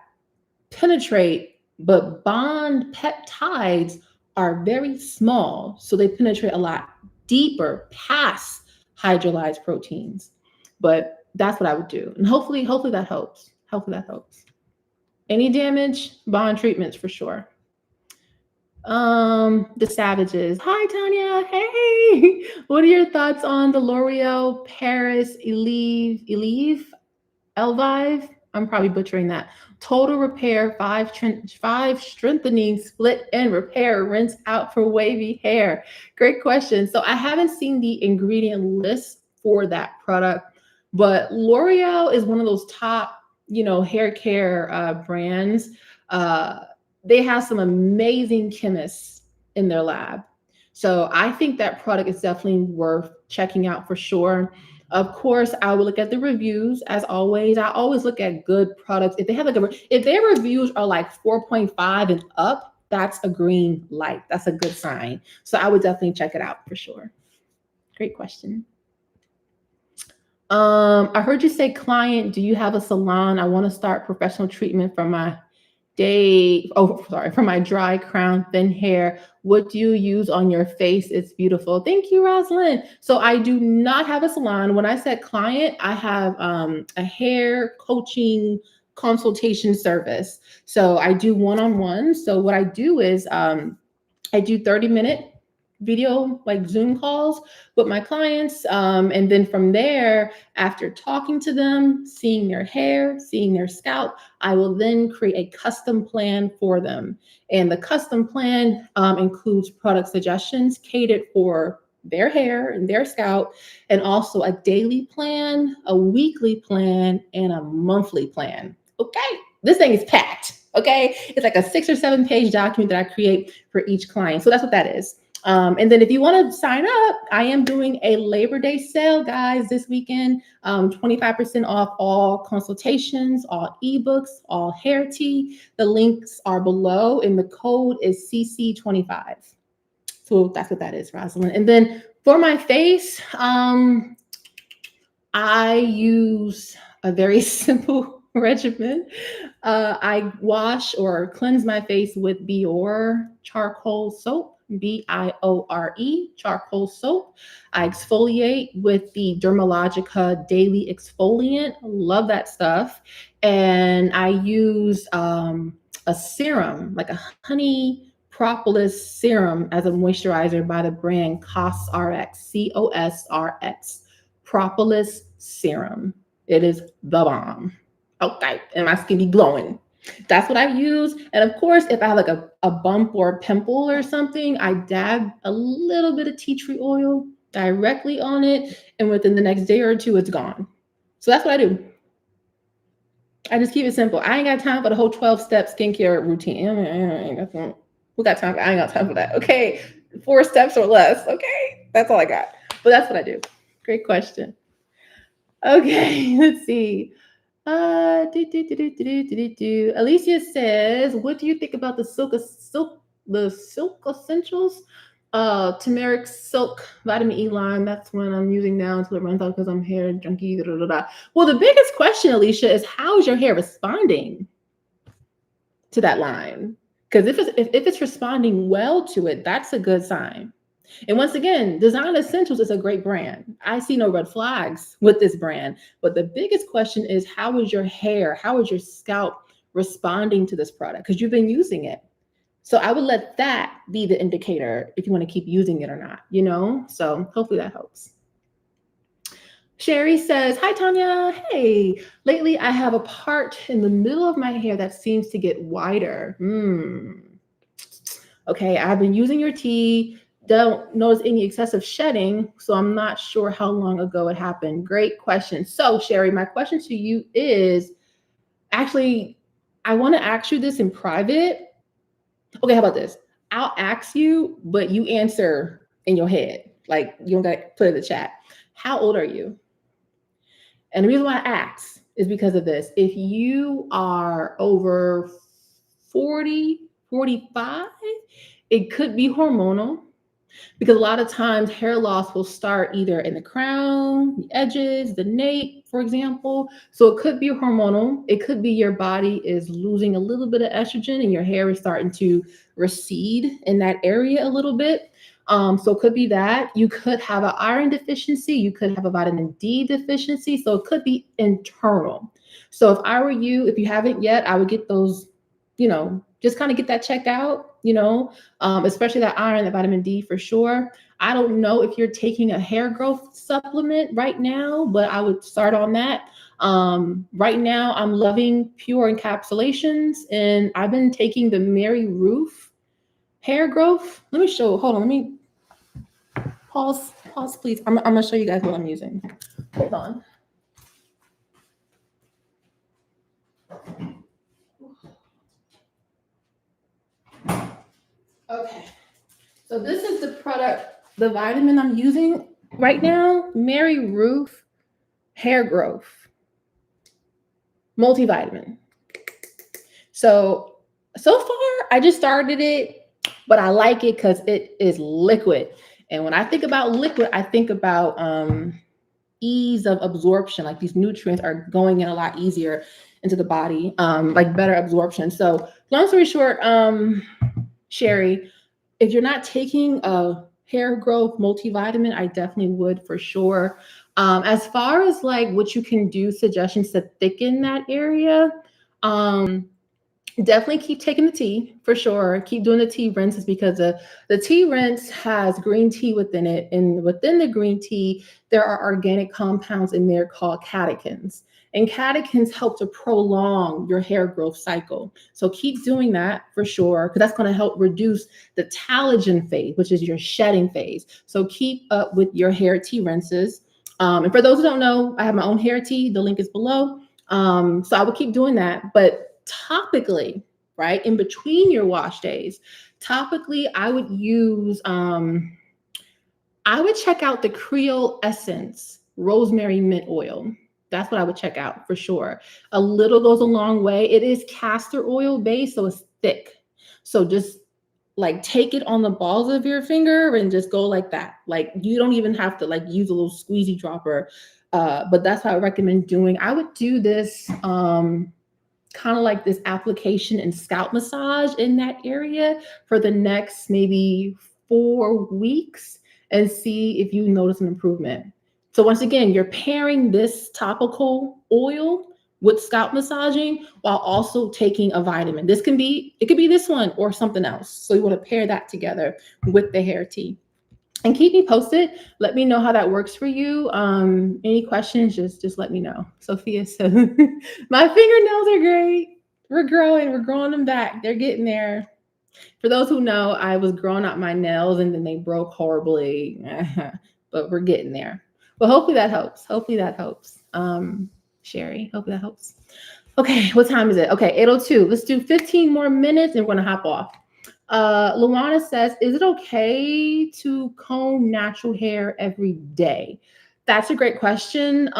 penetrate, but bond peptides are very small. So they penetrate a lot deeper past hydrolyzed proteins. But that's what I would do. And hopefully that helps. Hopefully that helps. Any damage, bond treatments for sure. The Savages. Hi, Tanya. Hey, what are your thoughts on the L'Oreal Paris Elvive? I'm probably butchering that. Total repair, five strengthening, split and repair, rinse out for wavy hair. Great question. So I haven't seen the ingredient list for that product, but L'Oreal is one of those top, hair care brands. They have some amazing chemists in their lab. So I think that product is definitely worth checking out for sure. Of course, I will look at the reviews as always. I always look at good products. If they have if their reviews are like 4.5 and up, that's a green light. That's a good sign. So I would definitely check it out for sure. Great question. I heard you say, client, do you have a salon? I want to start professional treatment for my for my dry crown, thin hair. What do you use on your face? It's beautiful. Thank you, Rosalind. So I do not have a salon. When I said client, I have a hair coaching consultation service. So I do one-on-one. So what I do is I do 30-minute video, like Zoom calls with my clients. And then from there, after talking to them, seeing their hair, seeing their scalp, I will then create a custom plan for them. And the custom plan includes product suggestions catered for their hair and their scalp, and also a daily plan, a weekly plan, and a monthly plan. Okay, this thing is packed. Okay, it's like a 6 or 7 page document that I create for each client. So that's what that is. And then if you want to sign up, I am doing a Labor Day sale, guys, this weekend. 25% off all consultations, all ebooks, all hair tea. The links are below, and the code is CC25. So that's what that is, Rosalind. And then for my face, I use a very simple regimen. I wash or cleanse my face with Biore charcoal soap. Biore charcoal soap. I exfoliate with the Dermalogica daily exfoliant. Love that stuff. And I use a serum, like a honey propolis serum, as a moisturizer by the brand COSRX, COSRX, propolis serum. It is the bomb. Okay, and my skin be glowing. That's what I use. And of course, if I have like a bump or a pimple or something, I dab a little bit of tea tree oil directly on it. And within the next day or two, it's gone. So that's what I do. I just keep it simple. I ain't got time for the whole 12-step skincare routine. Who got time for? I ain't got time for that. Okay, 4 steps or less. Okay, that's all I got. But that's what I do. Great question. Okay, let's see. Alicia says, what do you think about the silk essentials? Turmeric, silk, vitamin E line. That's one I'm using now until it runs out because I'm hair junkie. Well, the biggest question, Alicia, is how is your hair responding to that line? Because if it's responding well to it, that's a good sign. And once again, Design Essentials is a great brand. I see no red flags with this brand. But the biggest question is, how is your hair, how is your scalp responding to this product? Because you've been using it. So I would let that be the indicator if you want to keep using it or not, So hopefully that helps. Sherry says, hi, Tanya. Hey, lately I have a part in the middle of my hair that seems to get wider. Okay, I've been using your tea. Don't notice any excessive shedding, so I'm not sure how long ago it happened. Great question. So, Sherry, my question to you is, actually, I want to ask you this in private. Okay, how about this? I'll ask you, but you answer in your head. Like, you don't got to put it in the chat. How old are you? And the reason why I ask is because of this. If you are over 40, 45, it could be hormonal. Because a lot of times hair loss will start either in the crown, the edges, the nape, for example. So it could be hormonal. It could be your body is losing a little bit of estrogen and your hair is starting to recede in that area a little bit. So it could be that. You could have an iron deficiency. You could have a vitamin D deficiency. So it could be internal. So if I were you, if you haven't yet, I would get those, just kind of get that checked out, especially that iron, that vitamin D for sure. I don't know if you're taking a hair growth supplement right now, but I would start on that. Right now, I'm loving pure encapsulations, and I've been taking the Mary Ruth hair growth. Let me show. Hold on. Let me pause, please. I'm gonna show you guys what I'm using. Hold on. Okay. So this is the product, the vitamin I'm using right now, Mary Ruth Hair Growth Multivitamin. So far, I just started it, but I like it because it is liquid. And when I think about liquid, I think about ease of absorption. Like these nutrients are going in a lot easier into the body, like better absorption. So long story short, Sherry, if you're not taking a hair growth multivitamin, I definitely would for sure. As far as like what you can do, suggestions to thicken that area, definitely keep taking the tea for sure. Keep doing the tea rinses because the tea rinse has green tea within it. And within the green tea, there are organic compounds in there called catechins. And catechins help to prolong your hair growth cycle. So keep doing that for sure, because that's going to help reduce the telogen phase, which is your shedding phase. So keep up with your hair tea rinses. And for those who don't know, I have my own hair tea. The link is below. So I would keep doing that. But topically, right, in between your wash days, topically, I would use, I would check out the Creole Essence Rosemary Mint Oil. That's what I would check out for sure. A little goes a long way. It is castor oil based, so it's thick. So just like take it on the balls of your finger and just go like that. Like you don't even have to like use a little squeezy dropper. But that's what I recommend doing. I would do this kind of like this application and scalp massage in that area for the next maybe 4 weeks and see if you notice an improvement. So once again, you're pairing this topical oil with scalp massaging while also taking a vitamin. It could be this one or something else. So you want to pair that together with the hair tea. And keep me posted. Let me know how that works for you. Any questions, just let me know. Sophia said, my fingernails are great. We're growing them back. They're getting there. For those who know, I was growing out my nails and then they broke horribly, but we're getting there. But hopefully that helps. Sherry, hopefully that helps. Okay, what time is it? Okay, 8:02. Let's do 15 more minutes and we're gonna hop off. Luana says, is it okay to comb natural hair every day? That's a great question.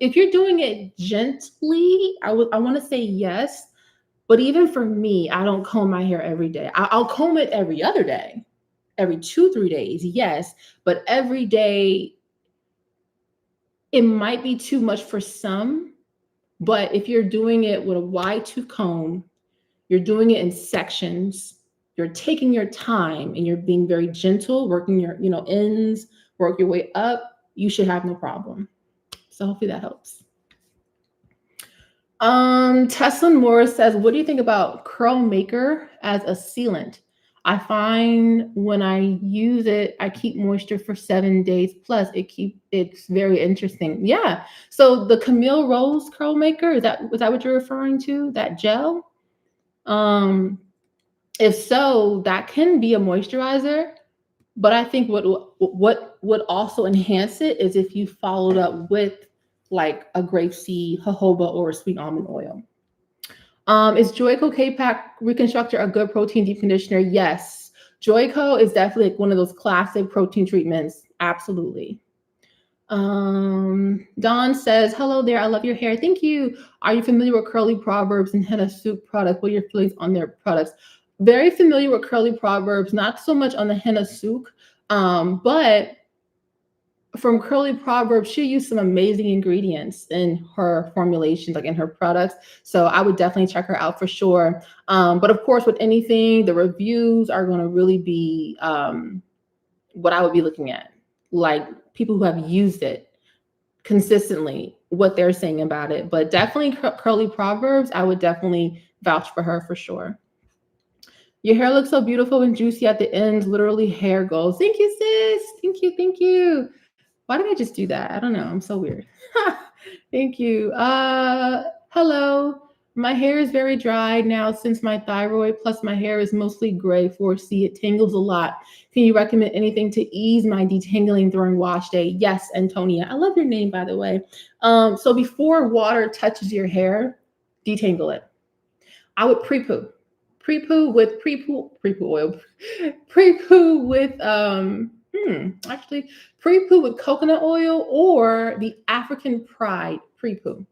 If you're doing it gently, I want to say yes. But even for me, I don't comb my hair every day. I'll comb it every other day, every 2-3 days, yes. But every day, it might be too much for some. But if you're doing it with a wide tooth comb, you're doing it in sections, you're taking your time and you're being very gentle, working your ends, work your way up, you should have no problem. So hopefully that helps. Tesla Morris says, what do you think about Curl Maker as a sealant? I find when I use it, I keep moisture for 7 days plus. It's very interesting. Yeah. So the Camille Rose Curl Maker, was that what you're referring to? That gel? If so, that can be a moisturizer, but I think what would also enhance it is if you followed up with like a grapeseed, jojoba, or a sweet almond oil. Is Joico K-Pack Reconstructor a good protein deep conditioner? Yes. Joico is definitely like one of those classic protein treatments. Absolutely. Dawn says, hello there. I love your hair. Thank you. Are you familiar with Curly Proverbs and Henna Soup product? What are your feelings on their products? Very familiar with Curly Proverbs, not so much on the henna souk, but from Curly Proverbs, she used some amazing ingredients in her formulations, like in her products. So I would definitely check her out for sure. But of course, with anything, the reviews are going to really be what I would be looking at, like people who have used it consistently, what they're saying about it. But definitely Curly Proverbs, I would definitely vouch for her for sure. Your hair looks so beautiful and juicy at the ends, literally hair goals. Thank you, sis. Thank you. Thank you. Why did I just do that? I don't know. I'm so weird. Thank you. Hello. My hair is very dry now since my thyroid, plus my hair is mostly gray 4C. It tangles a lot. Can you recommend anything to ease my detangling during wash day? Yes, Antonia. I love your name, by the way. So before water touches your hair, detangle it. I would pre-poo. Pre-poo with pre-poo oil. Pre-poo with actually pre-poo with coconut oil or the African Pride pre-poo.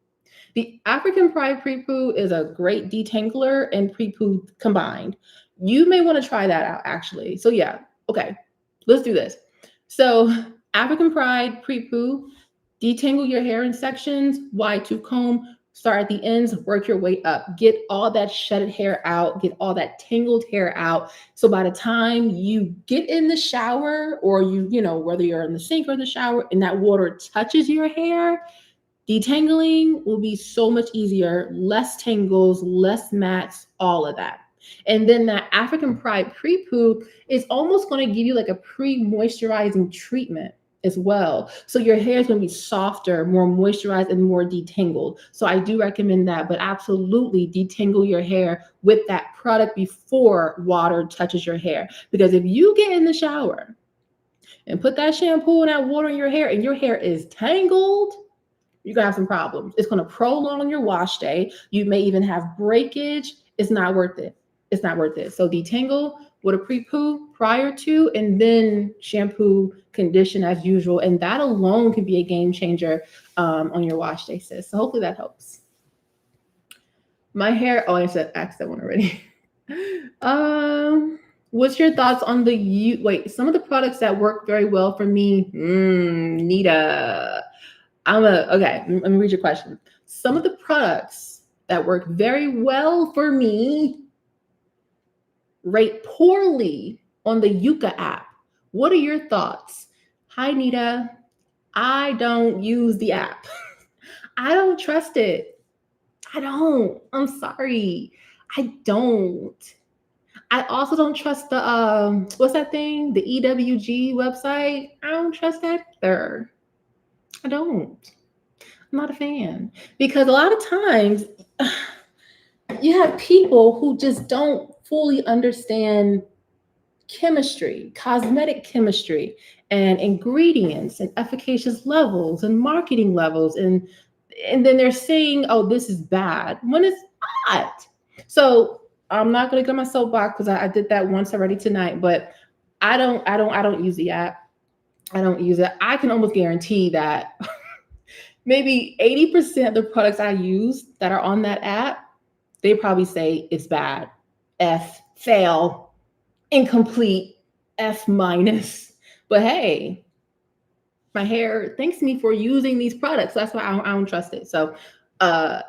The African Pride pre-poo is a great detangler and pre-poo combined. You may want to try that out actually. So yeah, okay, let's do this. So African Pride pre-poo, detangle your hair in sections, wide tooth comb, start at the ends, work your way up, get all that shedded hair out, get all that tangled hair out. So by the time you get in the shower or you know, whether you're in the sink or the shower and that water touches your hair, detangling will be so much easier, less tangles, less mats, all of that. And then that African Pride pre-poo is almost going to give you like a pre-moisturizing treatment as well. So your hair is going to be softer, more moisturized, and more detangled. So I do recommend that, but absolutely detangle your hair with that product before water touches your hair. Because if you get in the shower and put that shampoo and that water in your hair and your hair is tangled, you're going to have some problems. It's going to prolong your wash day. You may even have breakage. It's not worth it. It's not worth it. So detangle with a pre-poo prior to, and then shampoo, condition as usual. And that alone can be a game changer on your wash day, sis. So hopefully that helps. My hair, oh, I asked that one already. What's your thoughts on some of the products that work very well for me? Nita. Okay, let me read your question. Some of the products that work very well for me rate poorly on the Yuka app. What are your thoughts? Hi, Nita. I don't use the app. I don't trust it. I don't. I'm sorry. I don't. I also don't trust the, what's that thing? The EWG website. I don't trust that either. I don't. I'm not a fan because a lot of times you have people who just don't fully understand chemistry, cosmetic chemistry, and ingredients and efficacious levels and marketing levels. And then they're saying, oh, this is bad when it's not. So I'm not going to get on my soapbox because I did that once already tonight, but I don't use the app. I don't use it. I can almost guarantee that maybe 80% of the products I use that are on that app, they probably say it's bad, F, fail, incomplete, F minus. But hey, my hair thanks me for using these products. That's why I don't trust it. So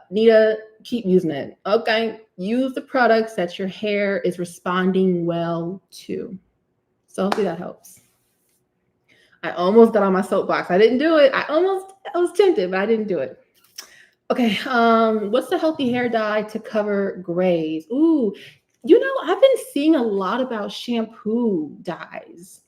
Nita, keep using it. Okay, use the products that your hair is responding well to. So hopefully that helps. I almost got on my soapbox. I didn't do it. I was tempted, but I didn't do it. Okay, what's the healthy hair dye to cover grays? Ooh, you know, I've been seeing a lot about shampoo dyes.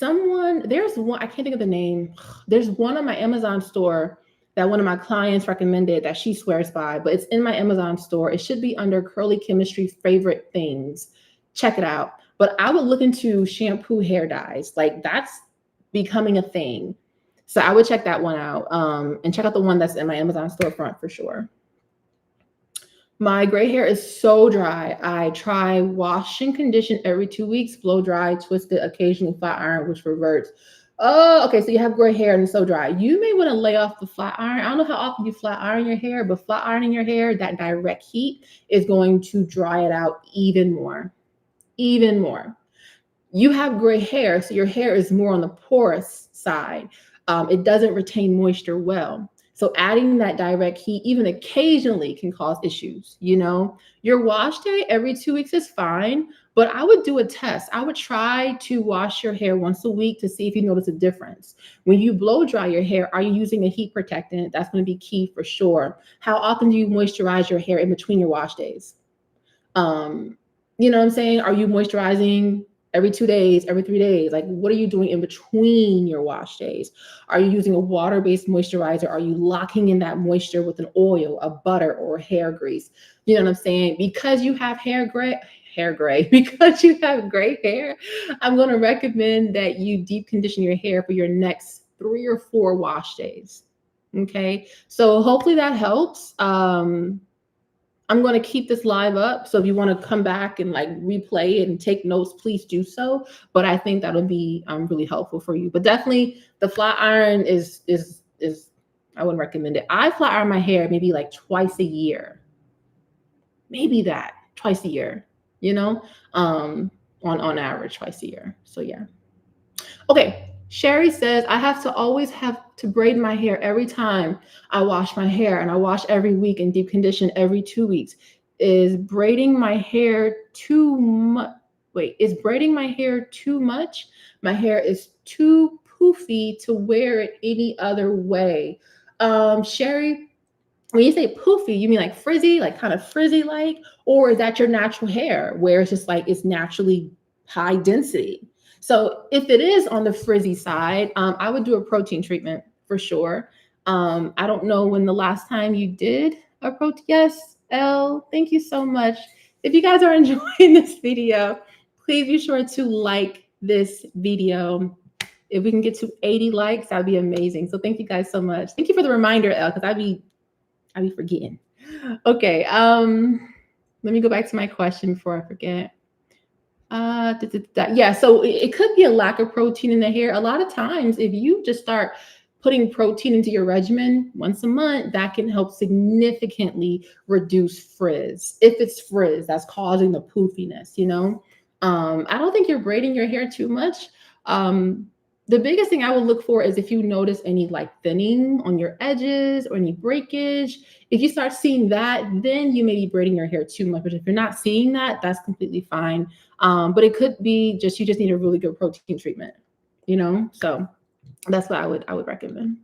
There's one, I can't think of the name. There's one on my Amazon store that one of my clients recommended that she swears by, but it's in my Amazon store. It should be under Curly Chemistry favorite things. Check it out. But I would look into shampoo hair dyes. Like that's becoming a thing. So I would check that one out and check out the one that's in my Amazon storefront for sure. My gray hair is so dry. I try wash and condition every 2 weeks, blow dry, twist it, occasionally flat iron, which reverts. Oh, okay. So you have gray hair and it's so dry. You may want to lay off the flat iron. I don't know how often you flat iron your hair, but flat ironing your hair, that direct heat is going to dry it out even more. Even more. You have gray hair, so your hair is more on the porous side. It doesn't retain moisture well. So adding that direct heat, even occasionally, can cause issues. You know, your wash day every 2 weeks is fine, but I would do a test. I would try to wash your hair once a week to see if you notice a difference. When you blow dry your hair, are you using a heat protectant? That's going to be key for sure. How often do you moisturize your hair in between your wash days? Um, you know what I'm saying? Are you moisturizing every 2 days, every 3 days? Like, what are you doing in between your wash days? Are you using a water-based moisturizer? Are you locking in that moisture with an oil, a butter, or hair grease? You know what I'm saying? Because you have hair gray, because you have gray hair, I'm going to recommend that you deep condition your hair for your next 3 or 4 wash days. Okay. So hopefully that helps. I'm going to keep this live up. So if you want to come back and like replay it and take notes, please do so. But I think that'll be really helpful for you. But definitely the flat iron is I wouldn't recommend it. I flat iron my hair maybe like twice a year. Maybe that twice a year, you know, on average twice a year. So yeah. Okay. Sherry says, I have to always have to braid my hair every time I wash my hair, and I wash every week and deep condition every 2 weeks. Is braiding my hair too much? Wait, is braiding my hair too much? My hair is too poofy to wear it any other way. Sherry, when you say poofy, you mean like frizzy, like kind of frizzy like, or is that your natural hair where it's just like it's naturally high density? So if it is on the frizzy side, I would do a protein treatment for sure. I don't know when the last time you did a protein. Yes, Elle, thank you so much. If you guys are enjoying this video, please be sure to like this video. If we can get to 80 likes, that'd be amazing. So thank you guys so much. Thank you for the reminder, Elle, because I'd be forgetting. Okay. Let me go back to my question before I forget. Yeah, so it could be a lack of protein in the hair. A lot of times, if you just start putting protein into your regimen once a month, that can help significantly reduce frizz. If it's frizz that's causing the poofiness, you know. I don't think you're braiding your hair too much. The biggest thing I would look for is if you notice any like thinning on your edges or any breakage. If you start seeing that, then you may be braiding your hair too much. But if you're not seeing that, that's completely fine. But it could be just you just need a really good protein treatment, you know. So that's what I would recommend.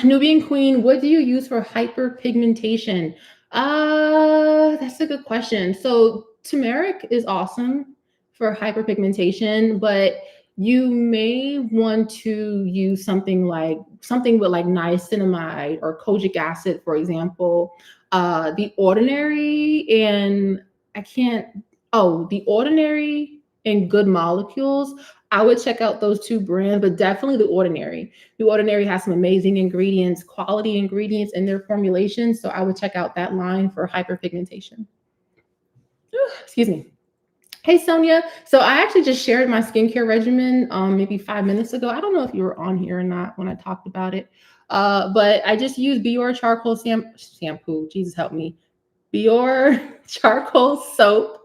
Nubian Queen, what do you use for hyperpigmentation? That's a good question. So turmeric is awesome for hyperpigmentation, but you may want to use something with like niacinamide or kojic acid, for example. The Ordinary and I can't. Oh, the Ordinary and Good Molecules. I would check out those two brands, but definitely the Ordinary. The Ordinary has some amazing ingredients, quality ingredients in their formulations. So I would check out that line for hyperpigmentation. Excuse me. Hey, Sonia. So I actually just shared my skincare regimen maybe 5 minutes ago. I don't know if you were on here or not when I talked about it. But I just use Bior charcoal shampoo. Jesus help me. Bior charcoal soap.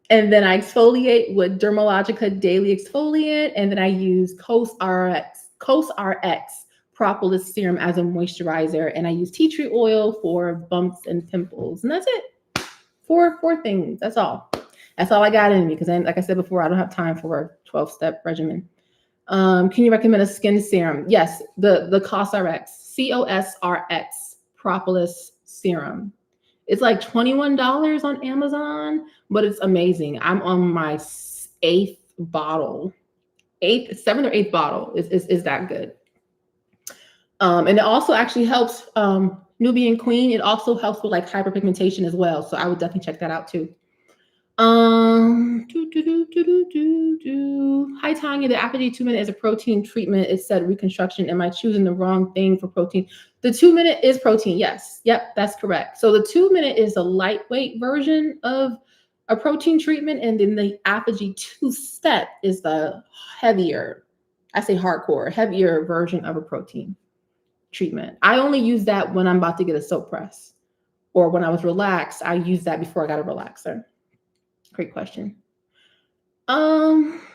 And then I exfoliate with Dermalogica Daily Exfoliant. And then I use COSRX Propolis Serum as a moisturizer. And I use tea tree oil for bumps and pimples. And that's it. Four things. That's all. That's all I got in me because, like I said before, I don't have time for a 12-step regimen. Can you recommend a skin serum? Yes, the COSRX, COSRX Propolis Serum. It's like $21 on Amazon, but it's amazing. I'm on my 7th or 8th bottle. Is that good? And it also actually helps Nubian Queen. It also helps with like hyperpigmentation as well. So I would definitely check that out too. Hi Tanya, the after 2 minute is a protein treatment. It said reconstruction. Am I choosing the wrong thing for protein? The 2 minute is protein. Yes. Yep, that's correct. So the 2 minute is a lightweight version of a protein treatment, and then the Apogee 2-step is the heavier, I say hardcore, heavier version of a protein treatment. I only use that when I'm about to get a soap press, or when I was relaxed. I used that before I got a relaxer. Great question.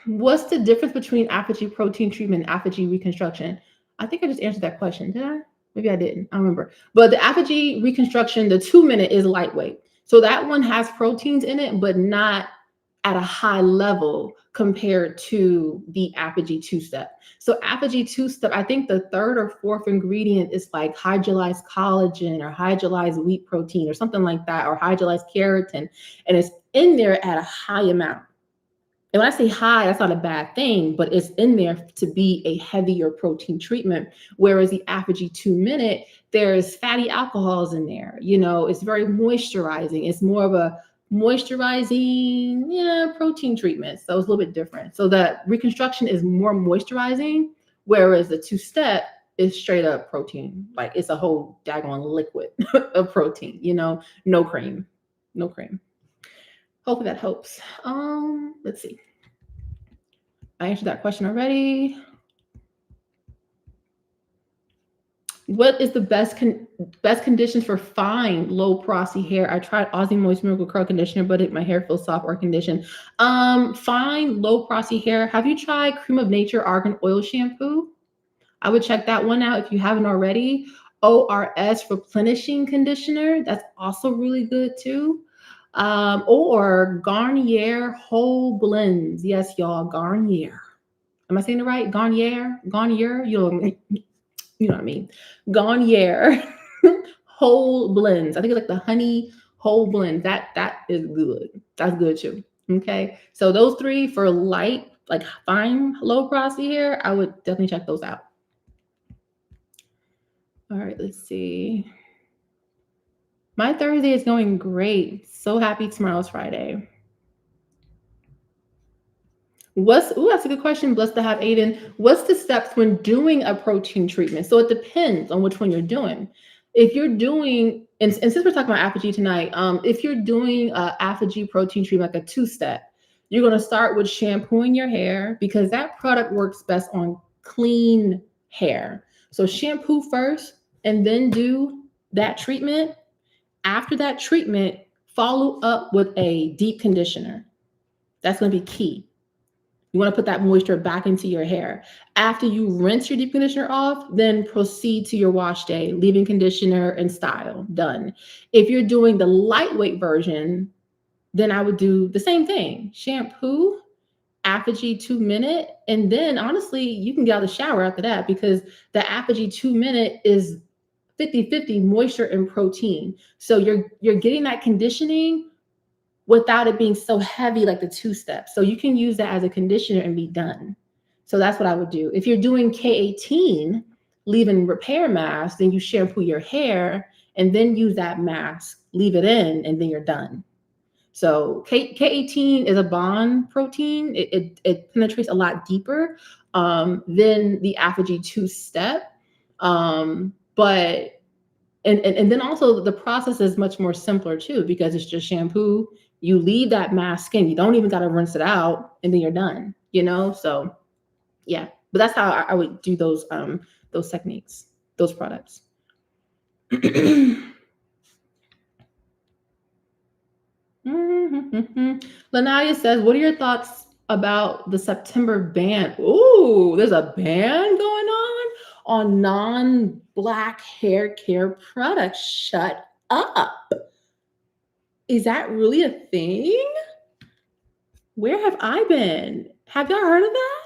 What's the difference between Apogee protein treatment and Apogee reconstruction? I think I just answered that question. Did I? Maybe I didn't. I don't remember. But the Apogee reconstruction, the 2-minute, is lightweight. So that one has proteins in it, but not at a high level compared to the Apogee 2-step. So Apogee 2-step, I think the third or fourth ingredient is like hydrolyzed collagen or hydrolyzed wheat protein or something like that, or hydrolyzed keratin. And it's in there at a high amount. And when I say high, that's not a bad thing, but it's in there to be a heavier protein treatment. Whereas the Apogee 2-minute, there's fatty alcohols in there. You know, it's very moisturizing. It's more of a moisturizing, protein treatment. So it's a little bit different. So the reconstruction is more moisturizing, whereas the 2-step is straight up protein. Like it's a whole daggone liquid of protein, no cream, no cream. Hopefully that helps. Let's see. I answered that question already. What is the best conditions for fine low porosity hair? I tried Aussie Moist Miracle Curl Conditioner, but my hair feels soft or conditioned. Fine low porosity hair. Have you tried Cream of Nature Argan Oil Shampoo? I would check that one out if you haven't already. ORS Replenishing Conditioner. That's also really good too. Or Garnier Whole Blends. Yes, y'all, Garnier. Am I saying it right? Garnier? You know what I mean. Garnier Whole Blends. I think it's like the honey whole blend. That is good. That's good too. Okay. So those 3 for light, like fine, low porosity hair, I would definitely check those out. All right, let's see. My Thursday is going great. So happy tomorrow's Friday. That's a good question. Blessed to have Aiden. What's the steps when doing a protein treatment? So it depends on which one you're doing. If you're doing, and since we're talking about Apogee tonight, if you're doing a Apogee protein treatment, like a 2-step, you're going to start with shampooing your hair, because that product works best on clean hair. So shampoo first and then do that treatment. After that treatment, follow up with a deep conditioner. That's going to be key. You want to put that moisture back into your hair. After you rinse your deep conditioner off, then proceed to your wash day, leave-in conditioner and style. Done. If you're doing the lightweight version, then I would do the same thing. Shampoo, Apogee 2-minute, and then honestly, you can get out of the shower after that, because the Apogee 2-minute is 50-50 moisture and protein. So you're getting that conditioning without it being so heavy like the 2-step. So you can use that as a conditioner and be done. So that's what I would do. If you're doing K18, leave-in repair mask, then you shampoo your hair and then use that mask, leave it in, and then you're done. So K18 is a bond protein. It penetrates a lot deeper than the Apogee 2-step. But then also the process is much more simpler too, because it's just shampoo. You leave that mask in. You don't even got to rinse it out, and then you're done. So yeah. But that's how I would do those techniques, those products. Lanaya says, what are your thoughts about the September ban? Ooh, there's a ban going on non-Black hair care products. Shut up. Is that really a thing? Where have I been? Have y'all heard of that?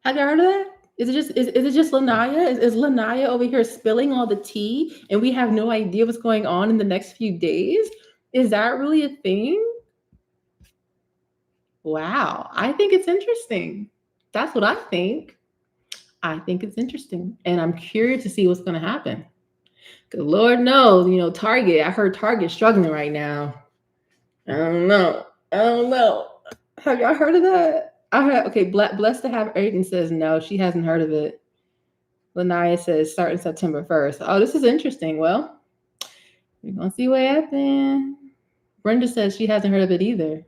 Have y'all heard of that? Is it just Lanaya? Is Lanaya over here spilling all the tea and we have no idea what's going on in the next few days? Is that really a thing? Wow, I think it's interesting. That's what I think. I think it's interesting, and I'm curious to see what's going to happen. Because Lord knows, Target. I heard Target struggling right now. I don't know. Have y'all heard of that? Okay. Blessed to have Aiden says no, she hasn't heard of it. Lanaya says starting September 1st. Oh, this is interesting. Well, we're gonna see what happens. Brenda says she hasn't heard of it either.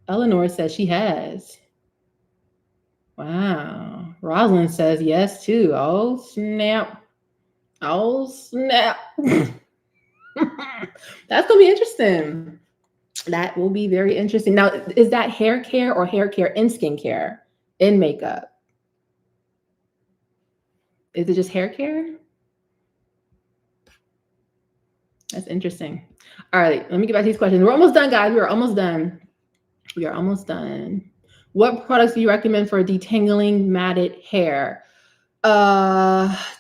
Eleanor says she has. Wow. Rosalind says yes too. Oh snap. Oh snap. That's gonna be interesting. That will be very interesting. Now, is that hair care or hair care in skincare in makeup? Is it just hair care? That's interesting. All right, let me get back to these questions. We're almost done, guys. We are almost done. We are almost done. What products do you recommend for detangling matted hair?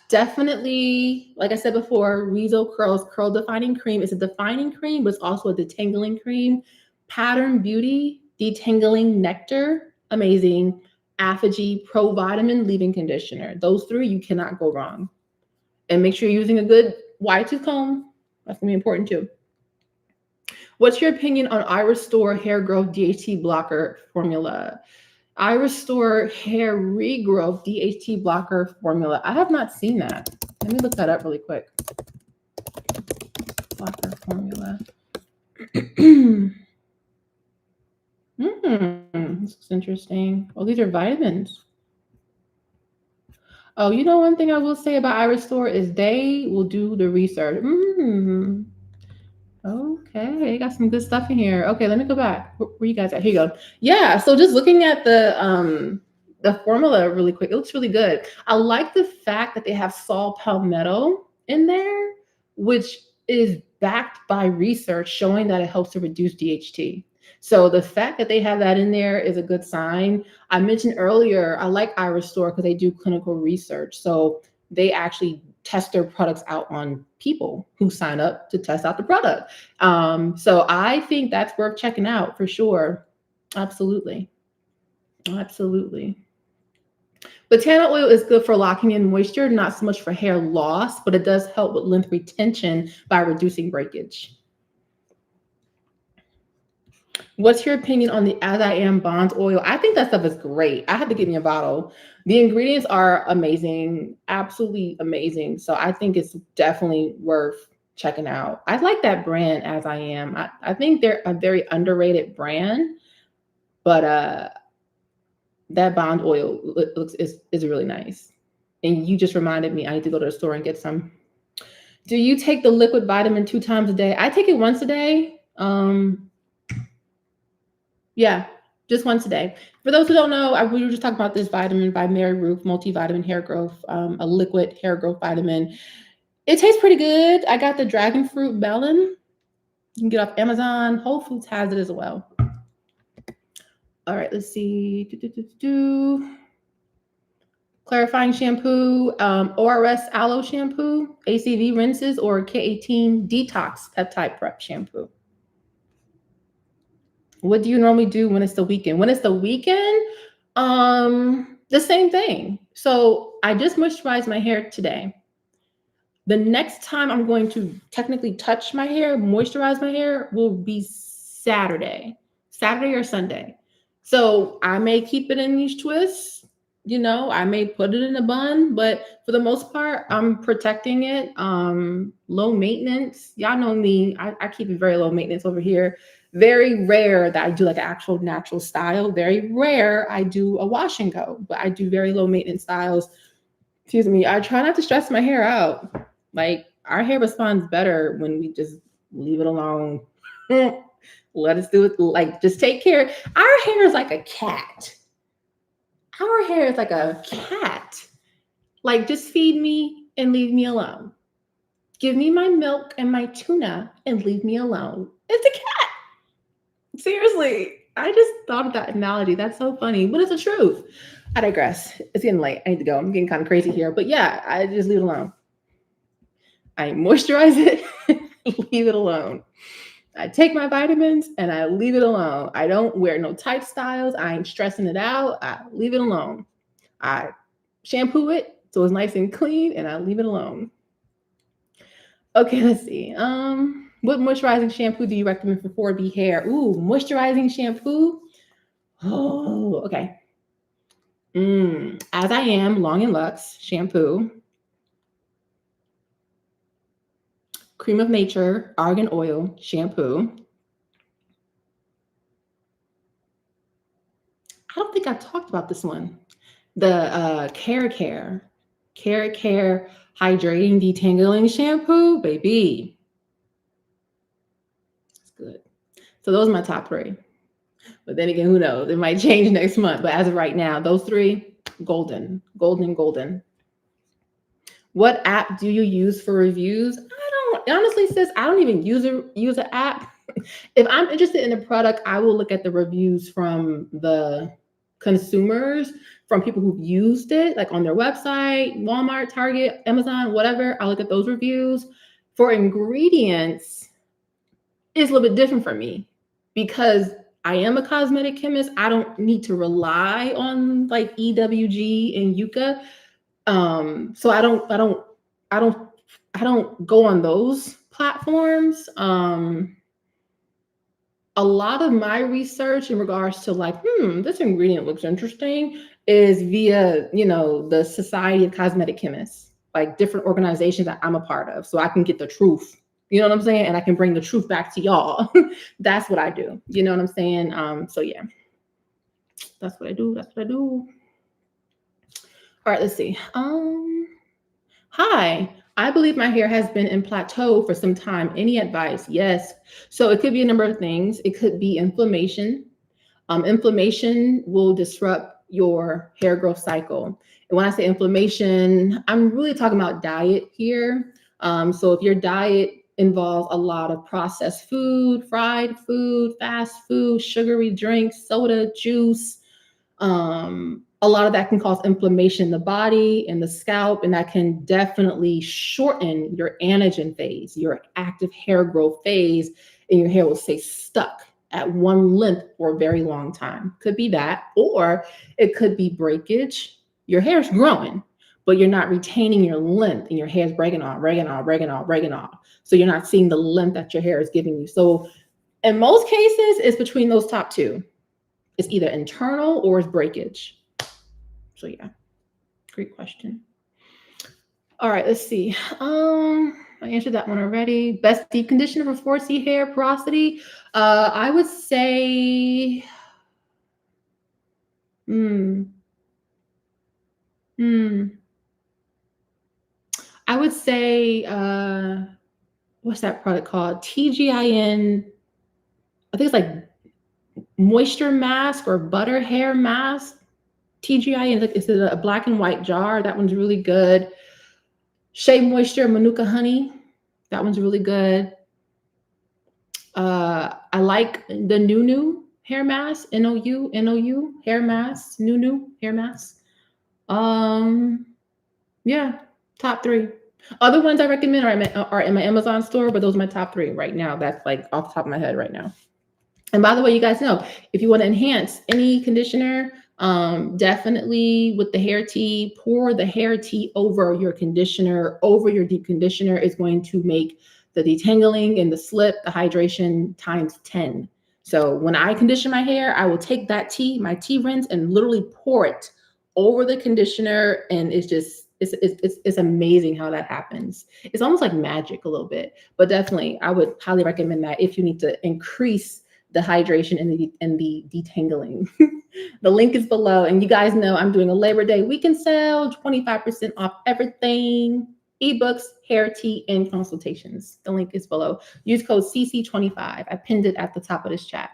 Definitely, like I said before, Rizo Curls Curl Defining Cream is a defining cream, but it's also a detangling cream. Pattern Beauty Detangling Nectar, amazing. Apogee Pro Vitamin Leave-In Conditioner. Those three, you cannot go wrong. And make sure you're using a good wide tooth comb. That's gonna be important too. What's your opinion on Iris Store Hair Growth DHT Blocker Formula? Iris Store Hair Regrowth DHT Blocker Formula. I have not seen that. Let me look that up really quick. Blocker formula. This is interesting. Oh, these are vitamins. Oh, you know, one thing I will say about Iris Store is they will do the research. Okay, got some good stuff in here. Okay, let me go back. Where you guys at? Here you go. Yeah, so just looking at the formula really quick, it looks really good. I like the fact that they have saw palmetto in there, which is backed by research showing that it helps to reduce DHT. So the fact that they have that in there is a good sign. I mentioned earlier, I like Iris Store because they do clinical research. So they actually test their products out on people who sign up to test out the product. So I think that's worth checking out for sure. Absolutely. Absolutely. Batana oil is good for locking in moisture, not so much for hair loss, but it does help with length retention by reducing breakage. What's your opinion on the As I Am Bonds oil? I think that stuff is great. I had to get me a bottle. The ingredients are amazing, absolutely amazing. So I think it's definitely worth checking out. I like that brand As I Am. I think they're a very underrated brand, but that Bond oil looks is really nice. And you just reminded me I need to go to the store and get some. Do you take the liquid vitamin 2 times a day? I take it once a day. Yeah, just once a day. For those who don't know, we were just talking about this vitamin by Mary Ruth, multivitamin hair growth, a liquid hair growth vitamin. It tastes pretty good. I got the dragon fruit melon. You can get off Amazon. Whole Foods has it as well. All right, let's see. Clarifying shampoo, ORS aloe shampoo, ACV rinses, or K18 detox peptide prep shampoo. What do you normally do when it's the weekend? When it's the weekend, the same thing. So I just moisturized my hair today. The next time I'm going to technically touch my hair, moisturize my hair, will be Saturday or Sunday. So I may keep it in these twists, you know, I may put it in a bun, but for the most part, I'm protecting it. Low maintenance. Y'all know me. I keep it very low maintenance over here. Very rare that I do like an actual natural style. Very rare I do a wash and go, but I do very low maintenance styles. Excuse me. I try not to stress my hair out. Like our hair responds better when we just leave it alone. Let us do it. Like just take care. Our hair is like a cat. Our hair is like a cat. Like just feed me and leave me alone. Give me my milk and my tuna and leave me alone. It's a cat. Seriously. I just thought of that analogy. That's so funny, but it's the truth. I digress. It's getting late. I need to go. I'm getting kind of crazy here. But yeah, I just leave it alone. I moisturize it, leave it alone. I take my vitamins and I leave it alone. I don't wear no tight styles. I ain't stressing it out. I leave it alone. I shampoo it so it's nice and clean and I leave it alone. Okay, let's see. What moisturizing shampoo do you recommend for 4B hair? Ooh, moisturizing shampoo. Oh, okay. As I Am Long and Luxe shampoo. Cream of Nature Argan Oil Shampoo. I don't think I talked about this one. The HAIR CARE Hydrating Detangling Shampoo, baby. It's good. So those are my top 3. But then again, who knows? It might change next month. But as of right now, those 3, golden, golden, golden. What app do you use for reviews? I don't, honestly, sis, I don't even use an app. If I'm interested in a product, I will look at the reviews from the consumers, from people who've used it, like on their website, Walmart, Target, Amazon, whatever. I'll look at those reviews. For ingredients, it's a little bit different for me because I am a cosmetic chemist. I don't need to rely on like EWG and Yucca. So I don't go on those platforms. A lot of my research in regards to like, this ingredient looks interesting is via, the Society of Cosmetic Chemists, like different organizations that I'm a part of. So I can get the truth, you know what I'm saying? And I can bring the truth back to y'all. That's what I do. You know what I'm saying? So yeah, that's what I do. That's what I do. All right, let's see. Hi, I believe my hair has been in plateau for some time. Any advice? Yes. So it could be a number of things. It could be inflammation. Inflammation will disrupt your hair growth cycle. And when I say inflammation, I'm really talking about diet here. So if your diet involves a lot of processed food, fried food, fast food, sugary drinks, soda, juice, a lot of that can cause inflammation in the body and the scalp, and that can definitely shorten your anagen phase, your active hair growth phase, and your hair will stay stuck at one length for a very long time. Could be that, or it could be breakage. Your hair's growing, but you're not retaining your length, and your hair's breaking off. So you're not seeing the length that your hair is giving you. So in most cases, it's between those top 2. It's either internal or it's breakage. So yeah, great question. All right, let's see. I answered that one already. Best deep conditioner for 4C hair porosity. I would say, I would say, what's that product called? TGIN. I think it's like moisture mask or butter hair mask. TGIN, it's a black and white jar. That one's really good. Shea Moisture Manuka Honey. That one's really good. I like the Nunu hair mask, N-O-U hair mask, Nunu hair mask. Yeah, top 3. Other ones I recommend are in my Amazon store, but those are my top 3 right now. That's like off the top of my head right now. And by the way, you guys know, if you want to enhance any conditioner, definitely with the hair tea, pour the hair tea over your conditioner, over your deep conditioner is going to make the detangling and the slip, the hydration times 10. So when I condition my hair, I will take that tea, my tea rinse, and literally pour it over the conditioner. And it's just, it's amazing how that happens. It's almost like magic a little bit, but definitely I would highly recommend that if you need to increase the hydration and the detangling. The link is below, and you guys know I'm doing a Labor Day weekend sale, 25% off everything, ebooks, hair tea, and consultations. The link is below. Use code CC25. I pinned it at the top of this chat.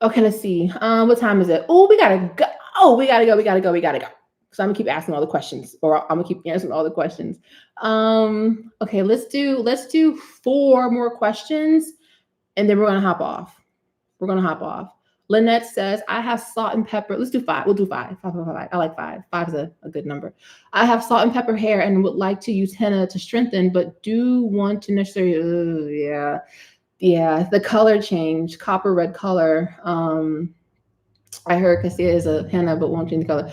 Okay, let's see. What time is it? Oh, we gotta go. We gotta go. So I'm gonna keep asking all the questions, or I'm gonna keep answering all the questions. Okay, let's do 4 more questions. And then we're going to hop off. Lynette says, I have salt and pepper. Let's do 5. We'll do 5. 5. I like 5. 5 is a good number. I have salt and pepper hair and would like to use henna to strengthen, but do want to necessarily, yeah, the color change, copper red color. I heard cassia is a henna, but won't change the color.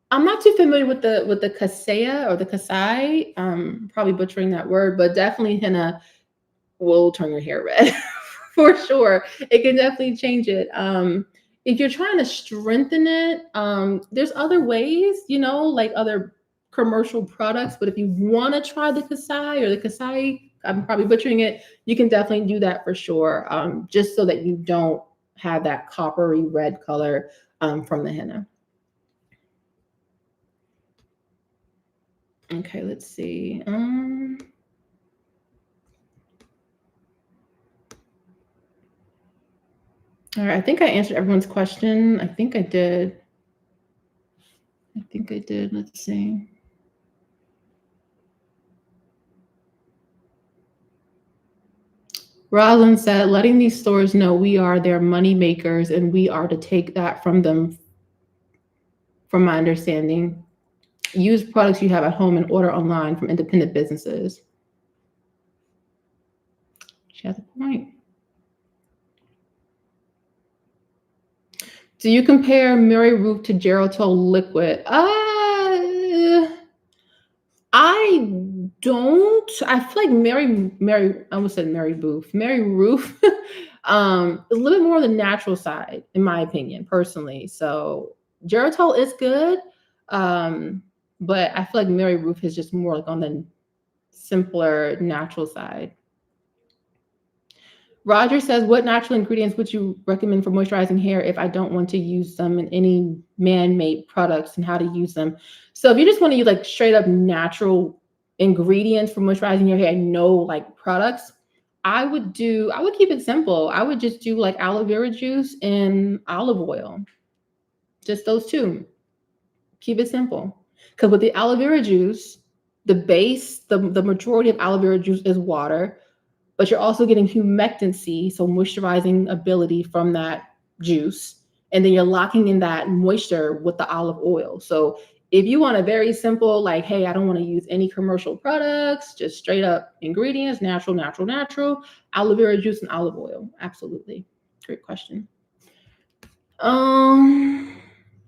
I'm not too familiar with the cassia or the kasai. Probably butchering that word, but definitely henna will turn your hair red for sure. It can definitely change it. If you're trying to strengthen it, there's other ways, like other commercial products, but if you want to try the Kasai or the Kasai, I'm probably butchering it, you can definitely do that for sure, just so that you don't have that coppery red color from the henna. Okay, let's see. All right, I think I answered everyone's question. I think I did. Let's see. Rosalind said, letting these stores know we are their money makers and we are to take that from them, from my understanding. Use products you have at home and order online from independent businesses. She has a point. Do you compare Mary Ruth to Geritol liquid? I don't. I feel like Mary, I almost said Mary Booth. Mary Ruth is a little bit more on the natural side, in my opinion, personally. So Geritol is good, but I feel like Mary Ruth is just more like on the simpler, natural side. Roger says, what natural ingredients would you recommend for moisturizing hair if I don't want to use them in any man-made products, and how to use them? So if you just want to use like straight up natural ingredients for moisturizing your hair, no like products, I would keep it simple. I would just do like aloe vera juice and olive oil. Just those two. Keep it simple. Because with the aloe vera juice, the base, the majority of aloe vera juice is water, but you're also getting humectancy, so moisturizing ability from that juice. And then you're locking in that moisture with the olive oil. So if you want a very simple, like, hey, I don't want to use any commercial products, just straight up ingredients, natural, aloe vera juice and olive oil. Absolutely. Great question.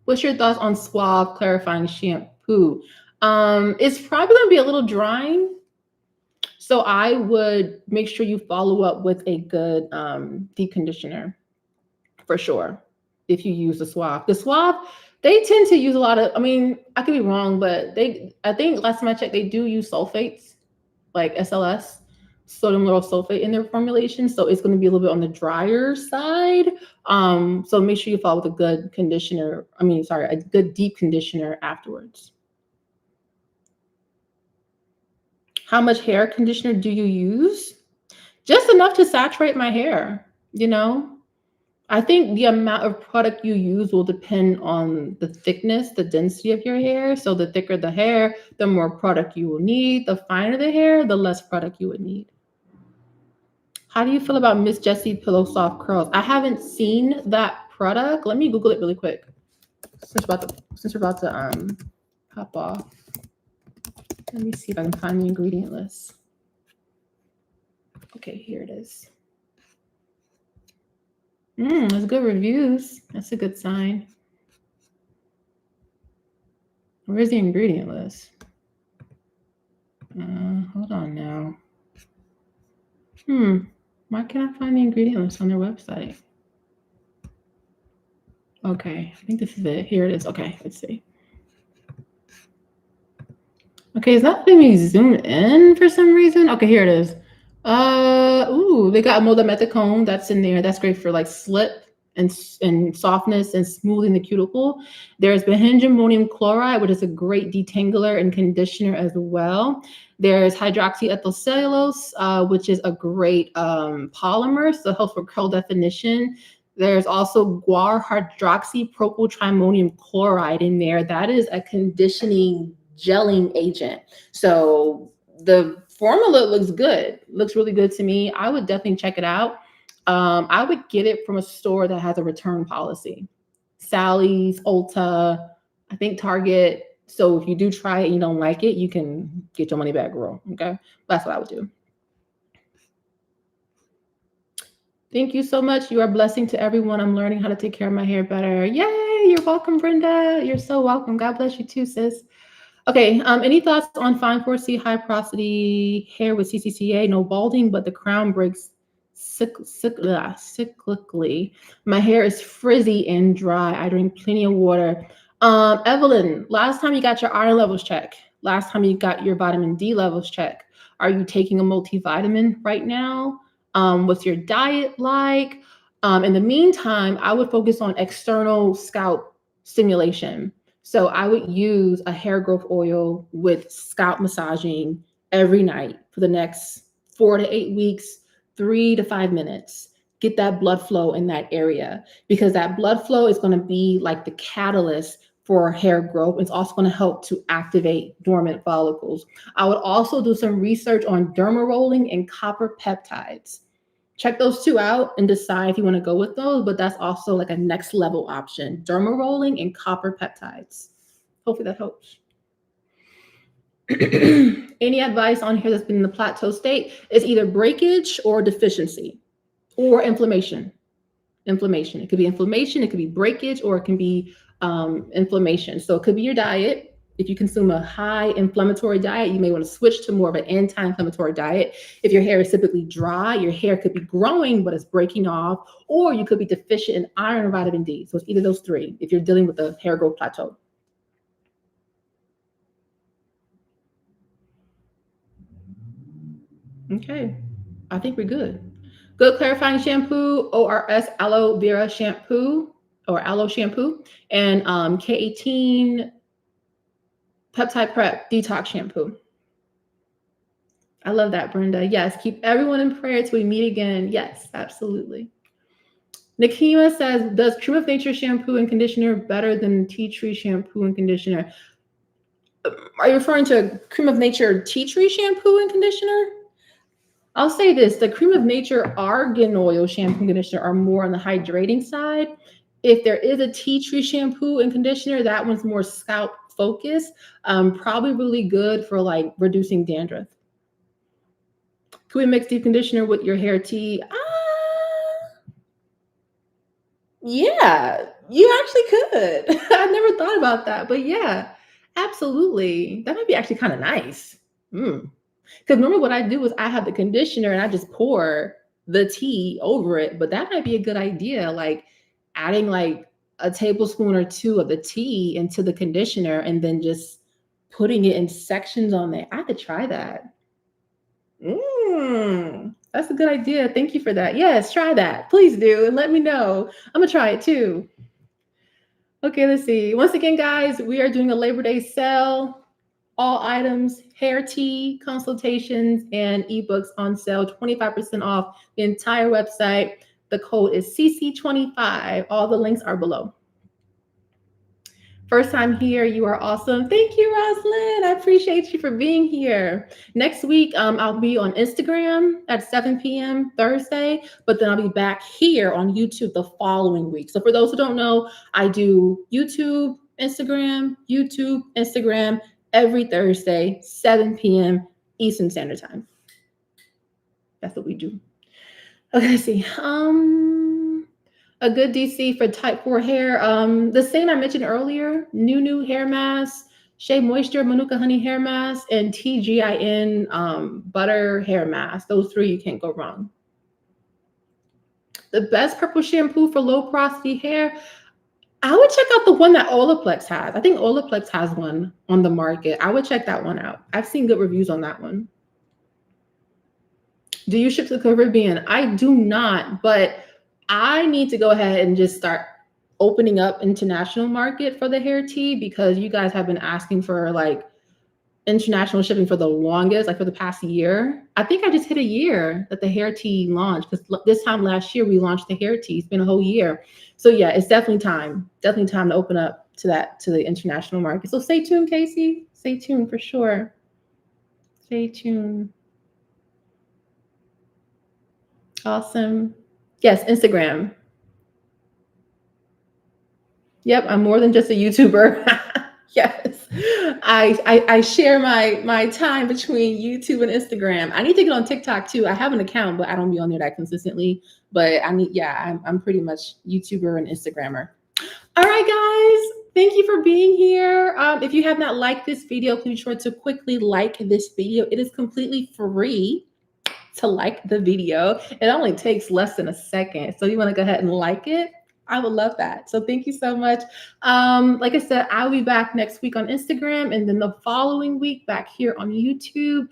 What's your thoughts on Suave clarifying shampoo? It's probably going to be a little drying. So I would make sure you follow up with a good deep conditioner for sure. If you use the Suave, they tend to use a lot of, I mean, I could be wrong, but I think last time I checked, they do use sulfates, like SLS, sodium lauryl sulfate in their formulation. So it's going to be a little bit on the drier side. So make sure you follow with a good conditioner. A good deep conditioner afterwards. How much hair conditioner do you use? Just enough to saturate my hair, you know? I think the amount of product you use will depend on the thickness, the density of your hair. So the thicker the hair, the more product you will need. The finer the hair, the less product you would need. How do you feel about Miss Jessie Pillow Soft Curls? I haven't seen that product. Let me Google it really quick. Since we're about to hop off. Let me see if I can find the ingredient list. Okay, here it is. That's good reviews. That's a good sign. Where's the ingredient list? Hold on now. Why can't I find the ingredient list on their website? Okay, I think this is it. Here it is. Okay, let's see. Okay, it's not letting me zoom in for some reason. Okay, here it is. They got modamethicone that's in there. That's great for like slip and softness and smoothing the cuticle. There's benzimonium chloride, which is a great detangler and conditioner as well. There's hydroxyethyl cellulose, which is a great polymer, so it helps for curl definition. There's also guar hydroxypropyl trimonium chloride in there. That is a conditioning gelling agent. So the formula looks good, looks really good to me. I would definitely check it out. I would get it from a store that has a return policy. Sally's, Ulta, I think Target. So if you do try it and you don't like it, you can get your money back, girl. Okay, that's what I would do. Thank you so much. You are a blessing to everyone. I'm learning how to take care of my hair better. Yay, you're welcome, Brenda. You're so welcome. God bless you too, sis. Okay, any thoughts on fine 4C high porosity hair with CCCA? No balding, but the crown breaks cyclically. My hair is frizzy and dry. I drink plenty of water. Evelyn, last time you got your iron levels checked. last time you got your vitamin D levels checked? Are you taking a multivitamin right now? What's your diet like? In the meantime, I would focus on external scalp stimulation. So I would use a hair growth oil with scalp massaging every night for the next 4 to 8 weeks, 3 to 5 minutes. Get that blood flow in that area, because that blood flow is going to be like the catalyst for hair growth. It's also going to help to activate dormant follicles. I would also do some research on derma rolling and copper peptides. Check those two out and decide if you want to go with those, but that's also like a next level option. Derma rolling and copper peptides. Hopefully that helps. Any advice on hair that's been in the plateau state is either breakage or deficiency or inflammation. Inflammation. It could be inflammation, it could be breakage, or it can be inflammation. So it could be your diet. If you consume a high inflammatory diet, you may want to switch to more of an anti-inflammatory diet. If your hair is typically dry, your hair could be growing, but it's breaking off, or you could be deficient in iron or vitamin D. So it's either those three if you're dealing with a hair growth plateau. Okay, I think we're good. Good clarifying shampoo, ORS aloe vera shampoo or aloe shampoo, and K18 peptide prep detox shampoo. I love that, Brenda. Yes, keep everyone in prayer till we meet again. Yes, absolutely. Nikima says, does Cream of Nature shampoo and conditioner better than tea tree shampoo and conditioner? Are you referring to Cream of Nature tea tree shampoo and conditioner? I'll say this, the Cream of Nature argan oil shampoo and conditioner are more on the hydrating side. If there is a tea tree shampoo and conditioner, that one's more scalp focused. Probably really good for like reducing dandruff. Can we mix deep conditioner with your hair tea? Yeah, you actually could. I never thought about that, but yeah, absolutely. That might be actually kind of nice. Because normally what I do is I have the conditioner and I just pour the tea over it, but that might be a good idea. Like adding like a tablespoon or two of the tea into the conditioner and then just putting it in sections on there. I could try that. That's a good idea. Thank you for that. Yes, try that. Please do. And let me know. I'm going to try it too. Okay, let's see. Once again, guys, we are doing a Labor Day sale. All items, hair tea, consultations, and ebooks on sale, 25% off the entire website. The code is CC25. All the links are below. First time here, you are awesome. Thank you, Roslyn. I appreciate you for being here. Next week, I'll be on Instagram at 7 p.m. Thursday, but then I'll be back here on YouTube the following week. So for those who don't know, I do YouTube, Instagram, every Thursday, 7 p.m. Eastern Standard Time. That's what we do. Okay, let's see. A good DC for type 4 hair. The same I mentioned earlier, New hair mask, Shea Moisture, Manuka Honey hair mask, and TGIN butter hair mask. Those three, you can't go wrong. The best purple shampoo for low porosity hair, I would check out the one that Olaplex has. I think Olaplex has one on the market. I would check that one out. I've seen good reviews on that one. Do you ship to the Caribbean? I do not, but I need to go ahead and just start opening up international market for the hair tea, because you guys have been asking for like international shipping for the longest, like for the past year. I think I just hit a year that the hair tea launched, because this time last year we launched the hair tea. It's been a whole year. So yeah, it's definitely time to open up to the international market. So stay tuned, Casey. Stay tuned for sure. Stay tuned. Awesome. Yes, Instagram. Yep, I'm more than just a YouTuber. Yes, I share my time between YouTube and Instagram. I need to get on TikTok too. I have an account, but I don't be on there that consistently. But I'm pretty much YouTuber and Instagrammer. All right, guys, thank you for being here. If you have not liked this video, please be sure to quickly like this video. It is completely free to like the video. It only takes less than a second. So you want to go ahead and like it. I would love that. So thank you so much. Like I said, I'll be back next week on Instagram and then the following week back here on YouTube.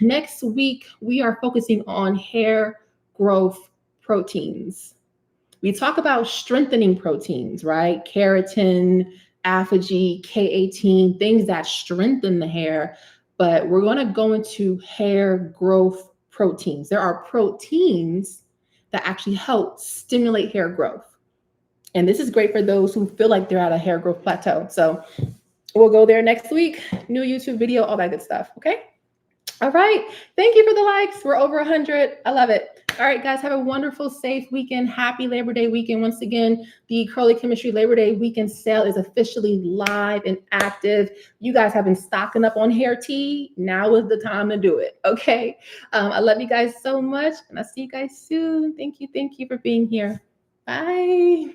Next week, we are focusing on hair growth proteins. We talk about strengthening proteins, right? Keratin, apogee, K18, things that strengthen the hair. But we're going to go into hair growth proteins. There are proteins that actually help stimulate hair growth. And this is great for those who feel like they're at a hair growth plateau. So we'll go there next week. New YouTube video, all that good stuff. Okay. All right. Thank you for the likes. We're over 100. I love it. All right, guys, have a wonderful, safe weekend. Happy Labor Day weekend. Once again, the Curly Chemistry Labor Day weekend sale is officially live and active. You guys have been stocking up on hair tea. Now is the time to do it. Okay. I love you guys so much, and I'll see you guys soon. Thank you. Thank you for being here. Bye.